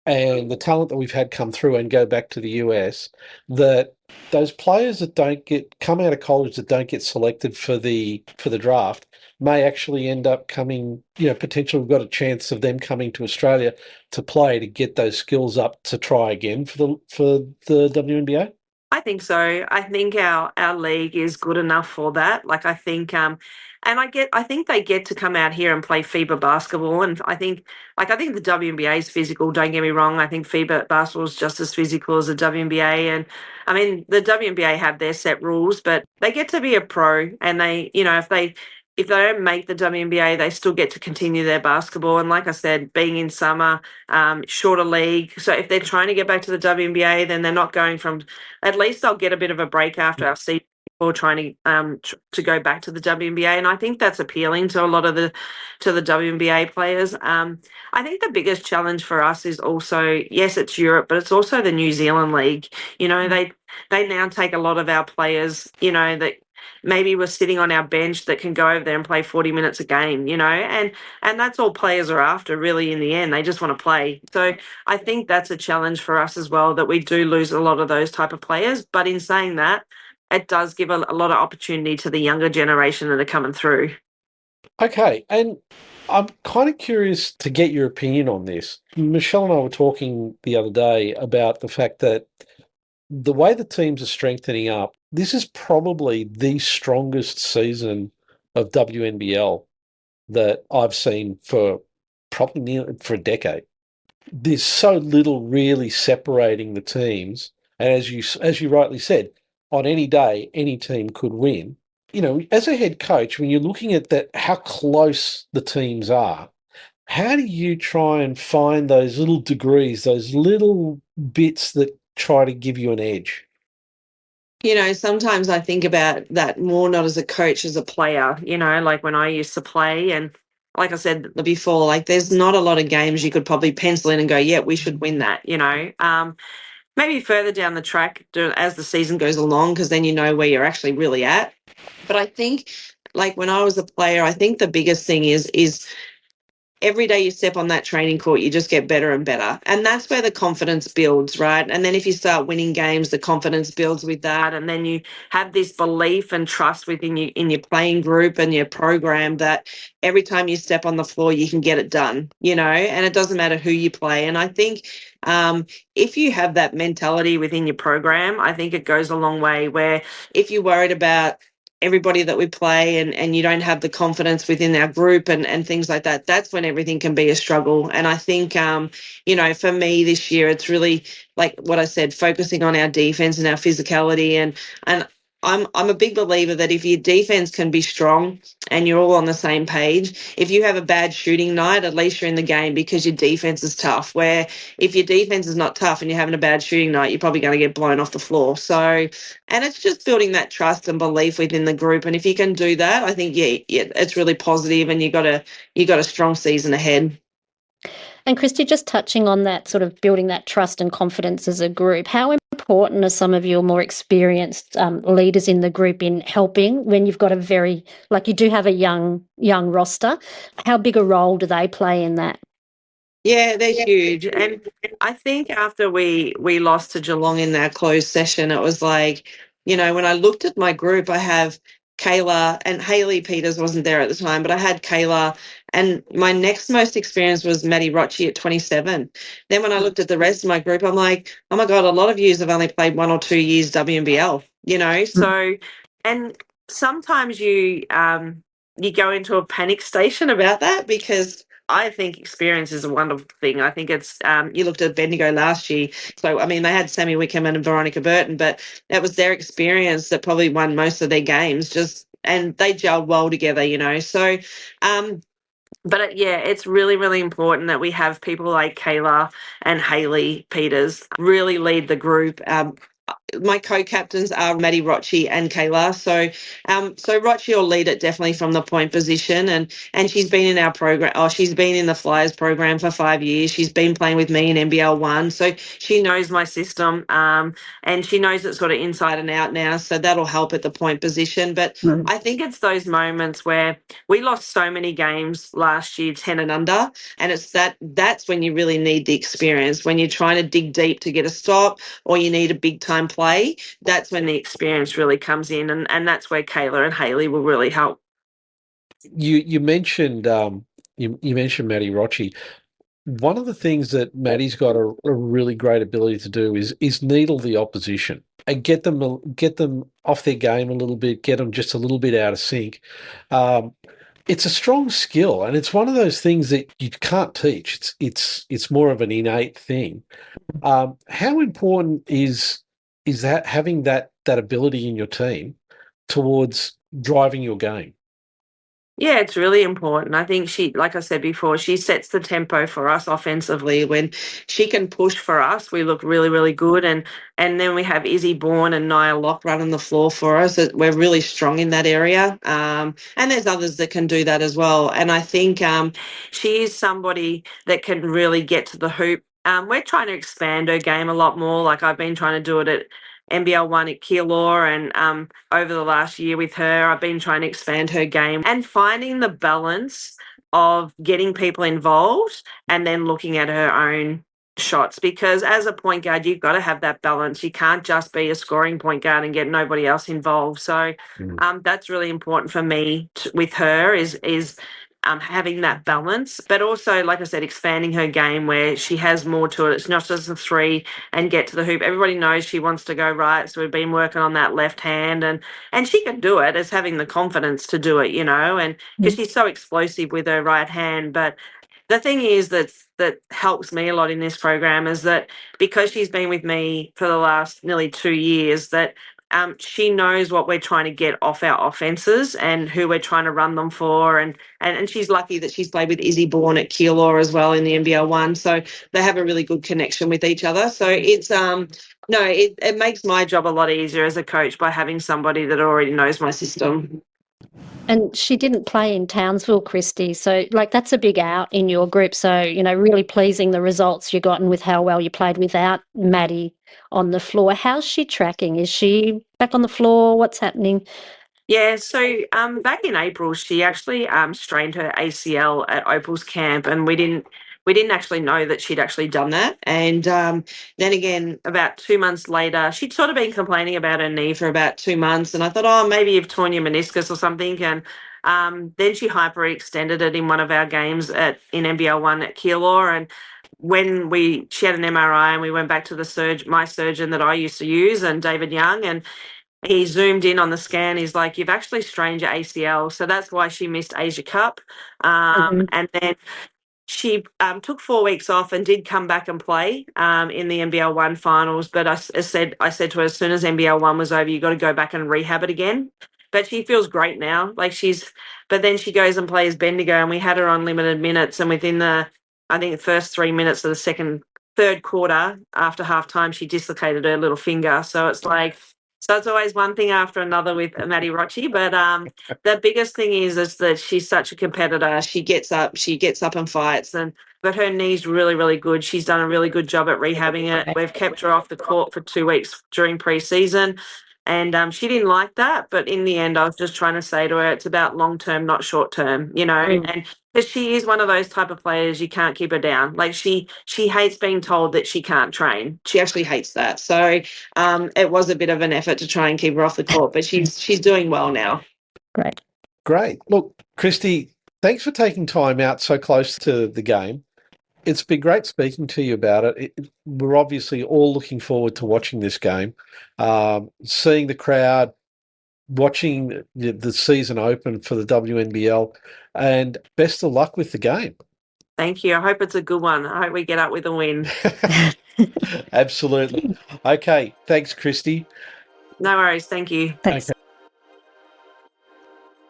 and the talent that we've had come through and go back to the US, that those players that come out of college that don't get selected for the draft may actually end up coming, potentially we've got a chance of them coming to Australia to play to get those skills up to try again for the WNBA? I think so. I think our league is good enough for that. I think I think they get to come out here and play FIBA basketball, and I think the WNBA is physical. Don't get me wrong. I think FIBA basketball is just as physical as the WNBA, and I mean the WNBA have their set rules, but they get to be a pro, and they, if they don't make the WNBA, they still get to continue their basketball. And like I said, being in summer, shorter league. So if they're trying to get back to the WNBA, then they're not going from. At least they'll get a bit of a break after our season or trying to go back to the WNBA. And I think that's appealing to a lot of the WNBA players. I think the biggest challenge for us is also, yes, it's Europe, but it's also the New Zealand League. They now take a lot of our players, that maybe were sitting on our bench that can go over there and play 40 minutes a game, and that's all players are after really in the end. They just want to play. So I think that's a challenge for us as well, that we do lose a lot of those type of players. But in saying that, it does give a lot of opportunity to the younger generation that are coming through. Okay, and I'm kind of curious to get your opinion on this. Michelle and I were talking the other day about the fact that the way the teams are strengthening up, this is probably the strongest season of WNBL that I've seen for probably for a decade. there's so little really separating the teams. And as you rightly said, on any day, any team could win. You know, as a head coach, when you're looking at that, how close the teams are, how do you try and find those little degrees, those little bits that try to give you an edge? You know, sometimes I think about that more not as a coach, as a player, you know, like when I used to play. And like I said before, like there's not a lot of games you could probably pencil in and go, yeah, we should win that, you know. Maybe further down the track as the season goes along, because then you know where you're actually really at. But I think, like when I was a player, I think the biggest thing is every day you step on that training court, you just get better and better. And that's where the confidence builds, right? And then if you start winning games, the confidence builds with that. And then you have this belief and trust within you in your playing group and your program that every time you step on the floor, you can get it done, you know, and it doesn't matter who you play. And I think if you have that mentality within your program, I think it goes a long way. Where if you're worried about everybody that we play and you don't have the confidence within our group and things like that, that's when everything can be a struggle. And I think, you know, for me this year, it's really like what I said, focusing on our defense and our physicality. And I'm a big believer that if your defense can be strong and you're all on the same page, if you have a bad shooting night, at least you're in the game because your defense is tough. Where if your defense is not tough and you're having a bad shooting night, you're probably going to get blown off the floor. So, and it's just building that trust and belief within the group. And if you can do that, I think yeah, it's really positive, and you got a strong season ahead. And Kristi, just touching on that, sort of building that trust and confidence as a group, how important are some of your more experienced leaders in the group in helping when you've got a very, like you do have a young roster? How big a role do they play in that? Yeah, they're huge. And I think after we lost to Geelong in that closed session, it was like, you know, when I looked at my group, I have Kayla, and Hayley Peters wasn't there at the time, but I had Kayla, and my next most experience was Maddie Rocci at 27. Then when I looked at the rest of my group, I'm like, oh my God, a lot of yous have only played 1 or 2 years WNBL, you know? So, and sometimes you go into a panic station about that, because I think experience is a wonderful thing. I think it's, you looked at Bendigo last year. So, I mean, they had Sammy Wickham and Veronica Burton, but that was their experience that probably won most of their games, and they gelled well together, you know. So, but yeah, it's really, really important that we have people like Kayla and Hayley Peters really lead the group. My co-captains are Maddie Rocci and Kayla. So Rocci will lead it definitely from the point position, and she's been in our program. Oh, she's been in the Flyers program for 5 years. She's been playing with me in NBL 1, so she knows my system, and she knows it sort of inside and out now. So that'll help at the point position. But I think it's those moments where we lost so many games last year, 10 and under, and it's that's when you really need the experience. When you're trying to dig deep to get a stop, or you need a big time play, that's when the experience really comes in, and that's where Kayla and Hayley will really help. You mentioned you mentioned Maddie Rocci. One of the things that Maddie's got a really great ability to do is needle the opposition and get them off their game a little bit, get them just a little bit out of sync. It's a strong skill, and it's one of those things that you can't teach. It's more of an innate thing. How important is that, having that ability in your team towards driving your game? Yeah, it's really important. I think she, like I said before, she sets the tempo for us offensively. When she can push for us, we look really, really good. And then we have Izzy Bourne and Nia Locke running the floor for us. We're really strong in that area. And there's others that can do that as well. And I think she is somebody that can really get to the hoop. We're trying to expand her game a lot more. Like I've been trying to do it at NBL 1 at Keilor, and over the last year with her, I've been trying to expand her game and finding the balance of getting people involved and then looking at her own shots, because as a point guard, you've got to have that balance. You can't just be a scoring point guard and get nobody else involved. So that's really important for me with her is having that balance, but also, like I said, expanding her game where she has more to it. It's not just a three and get to the hoop. Everybody knows she wants to go right, so we've been working on that left hand, and she can do it. It's having the confidence to do it, you know, and because she's so explosive with her right hand. But the thing is that helps me a lot in this program is that because she's been with me for the last nearly 2 years, that she knows what we're trying to get off our offenses and who we're trying to run them for. And she's lucky that she's played with Izzy Bourne at Keilor as well in the NBL one. So they have a really good connection with each other. So it's no, it makes my job a lot easier as a coach by having somebody that already knows my system. And she didn't play in Townsville, Kristi. So, like, that's a big out in your group. So, really pleasing the results you gotten with how well you played without Maddie on the floor. How's she tracking? Is she back on the floor? What's happening? Yeah, so back in April, she actually strained her ACL at Opal's camp, and we didn't actually know that she'd actually done that. And then again, about 2 months later, she'd sort of been complaining about her knee for about 2 months, and I thought, oh, maybe you've torn your meniscus or something. And then she hyperextended it in one of our games in NBL one at Keilor, and when she had an MRI and we went back to my surgeon that I used to use, and David Young, and he zoomed in on the scan. He's like, you've actually strained your ACL. So that's why she missed Asia Cup. And then she took 4 weeks off and did come back and play in the NBL one finals. But I said to her, as soon as NBL one was over, you got to go back and rehab it again. But she feels great now. But then she goes and plays Bendigo, and we had her on limited minutes. And within the first 3 minutes of the third quarter, after halftime, she dislocated her little finger. So it's always one thing after another with Maddie Rochi. But the biggest thing is that she's such a competitor. She gets up and fights. But her knee's really, really good. She's done a really good job at rehabbing it. We've kept her off the court for 2 weeks during pre-season. And she didn't like that. But in the end, I was just trying to say to her, it's about long-term, not short-term, and because she is one of those type of players, you can't keep her down. Like she hates being told that she can't train. She actually hates that. So it was a bit of an effort to try and keep her off the court, but she's doing well now. Great. Look, Kristi, thanks for taking time out so close to the game. It's been great speaking to you about it. We're obviously all looking forward to watching this game, seeing the crowd, watching the season open for the WNBL, and best of luck with the game. Thank you. I hope it's a good one. I hope we get up with a win. Absolutely. Okay. Thanks, Kristi. No worries. Thank you. Thanks. Okay.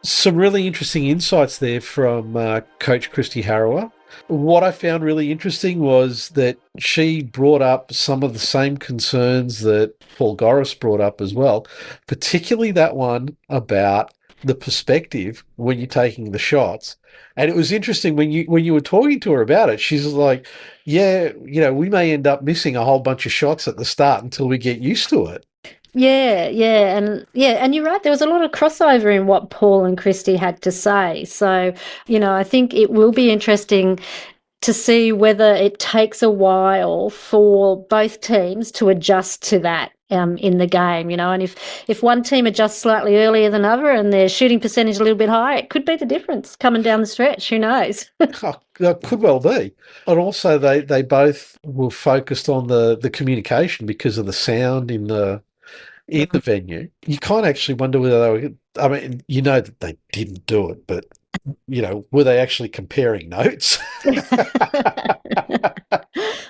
Some really interesting insights there from Coach Kristi Harrower. What I found really interesting was that she brought up some of the same concerns that Paul Goriss brought up as well, particularly that one about the perspective when you're taking the shots. And it was interesting when you were talking to her about it, she's like, yeah, we may end up missing a whole bunch of shots at the start until we get used to it. Yeah, and you're right. There was a lot of crossover in what Paul and Kristi had to say. So, I think it will be interesting to see whether it takes a while for both teams to adjust to that in the game, and if one team adjusts slightly earlier than other and their shooting percentage a little bit higher, it could be the difference coming down the stretch. Who knows? That could well be. And also they both were focused on the communication because of the sound in the venue. You can't actually wonder whether that they didn't do it, but were they actually comparing notes?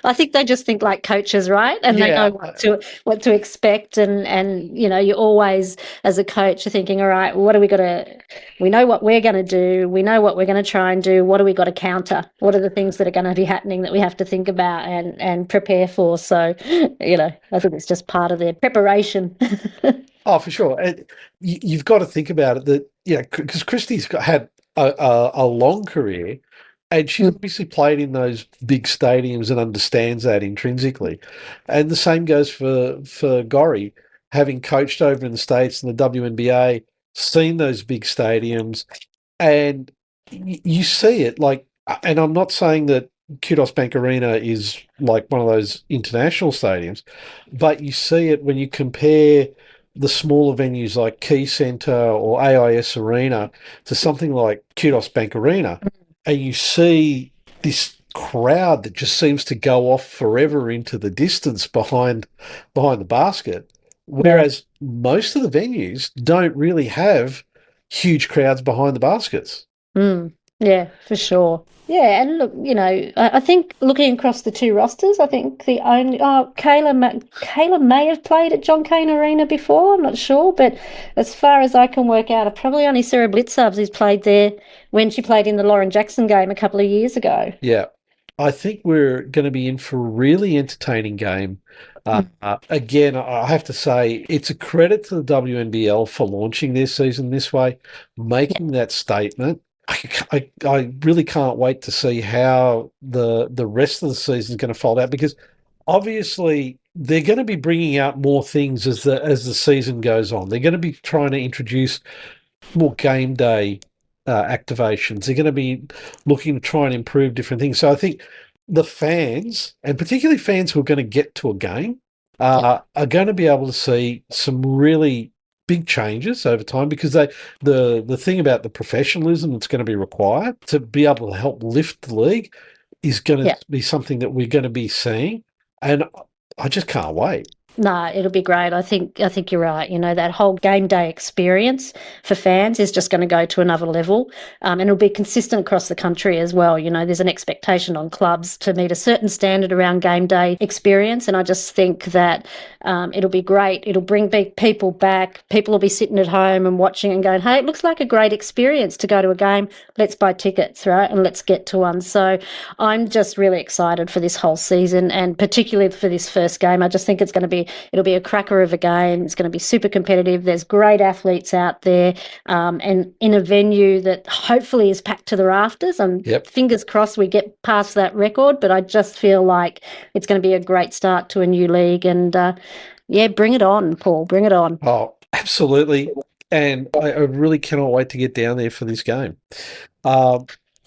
I think they just think like coaches, right? And they know what to expect. And you're always, as a coach, you're thinking, all right, we know what we're going to do. We know what we're going to try and do. What do we got to counter? What are the things that are going to be happening that we have to think about and prepare for? So, I think it's just part of their preparation. Oh, for sure. And you've got to think about it that, because Kristi's had a long career, and she's obviously played in those big stadiums and understands that intrinsically. And the same goes for Gori, having coached over in the States in the WNBA, seen those big stadiums, and you see it and I'm not saying that Kudos Bank Arena is like one of those international stadiums, but you see it when you compare the smaller venues like Key Centre or AIS Arena to something like Kudos Bank Arena, and you see this crowd that just seems to go off forever into the distance behind the basket, whereas most of the venues don't really have huge crowds behind the baskets. Yeah, for sure. Yeah, and look, I think looking across the two rosters, I think Kayla may have played at John Cain Arena before. I'm not sure, but as far as I can work out, I probably only Sarah Blitzarves who's played there when she played in the Lauren Jackson game a couple of years ago. Yeah. I think we're going to be in for a really entertaining game. Again, I have to say it's a credit to the WNBL for launching their season this way, making that statement. I really can't wait to see how the rest of the season is going to fold out, because obviously they're going to be bringing out more things as the season goes on. They're going to be trying to introduce more game day activations. They're going to be looking to try and improve different things. So I think the fans, and particularly fans who are going to get to a game, are going to be able to see some really big changes over time, because the thing about the professionalism that's going to be required to be able to help lift the league is going to be something that we're going to be seeing, and I just can't wait. No, it'll be great. I think you're right. That whole game day experience for fans is just going to go to another level, and it'll be consistent across the country as well. There's an expectation on clubs to meet a certain standard around game day experience, and I just think that it'll be great. It'll bring people back. People will be sitting at home and watching and going, "Hey, it looks like a great experience to go to a game. Let's buy tickets, right? And let's get to one." So I'm just really excited for this whole season, and particularly for this first game. I just think it'll be a cracker of a game. It's going to be super competitive. There's great athletes out there, and in a venue that hopefully is packed to the rafters. Fingers crossed we get past that record, but I just feel like it's going to be a great start to a new league. And bring it on, Paul. Bring it on. Oh, absolutely. And I really cannot wait to get down there for this game.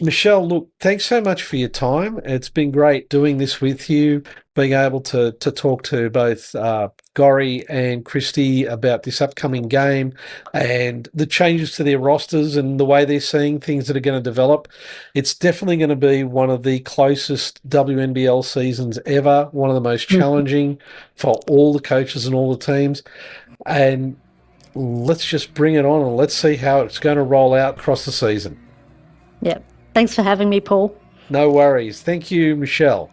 Michelle, look, thanks so much for your time. It's been great doing this with you, being able to talk to both Goriss and Kristi about this upcoming game and the changes to their rosters and the way they're seeing things that are going to develop. It's definitely going to be one of the closest WNBL seasons ever, one of the most challenging for all the coaches and all the teams. And let's just bring it on and let's see how it's going to roll out across the season. Yeah. Thanks for having me, Paul. No worries. Thank you, Michelle.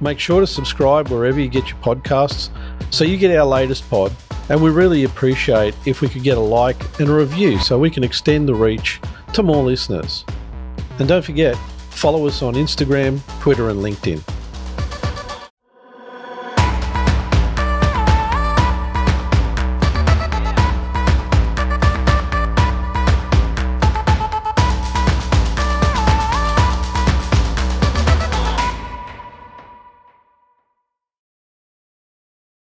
Make sure to subscribe wherever you get your podcasts so you get our latest pod. And we really appreciate if we could get a like and a review so we can extend the reach to more listeners. And don't forget, follow us on Instagram, Twitter and LinkedIn.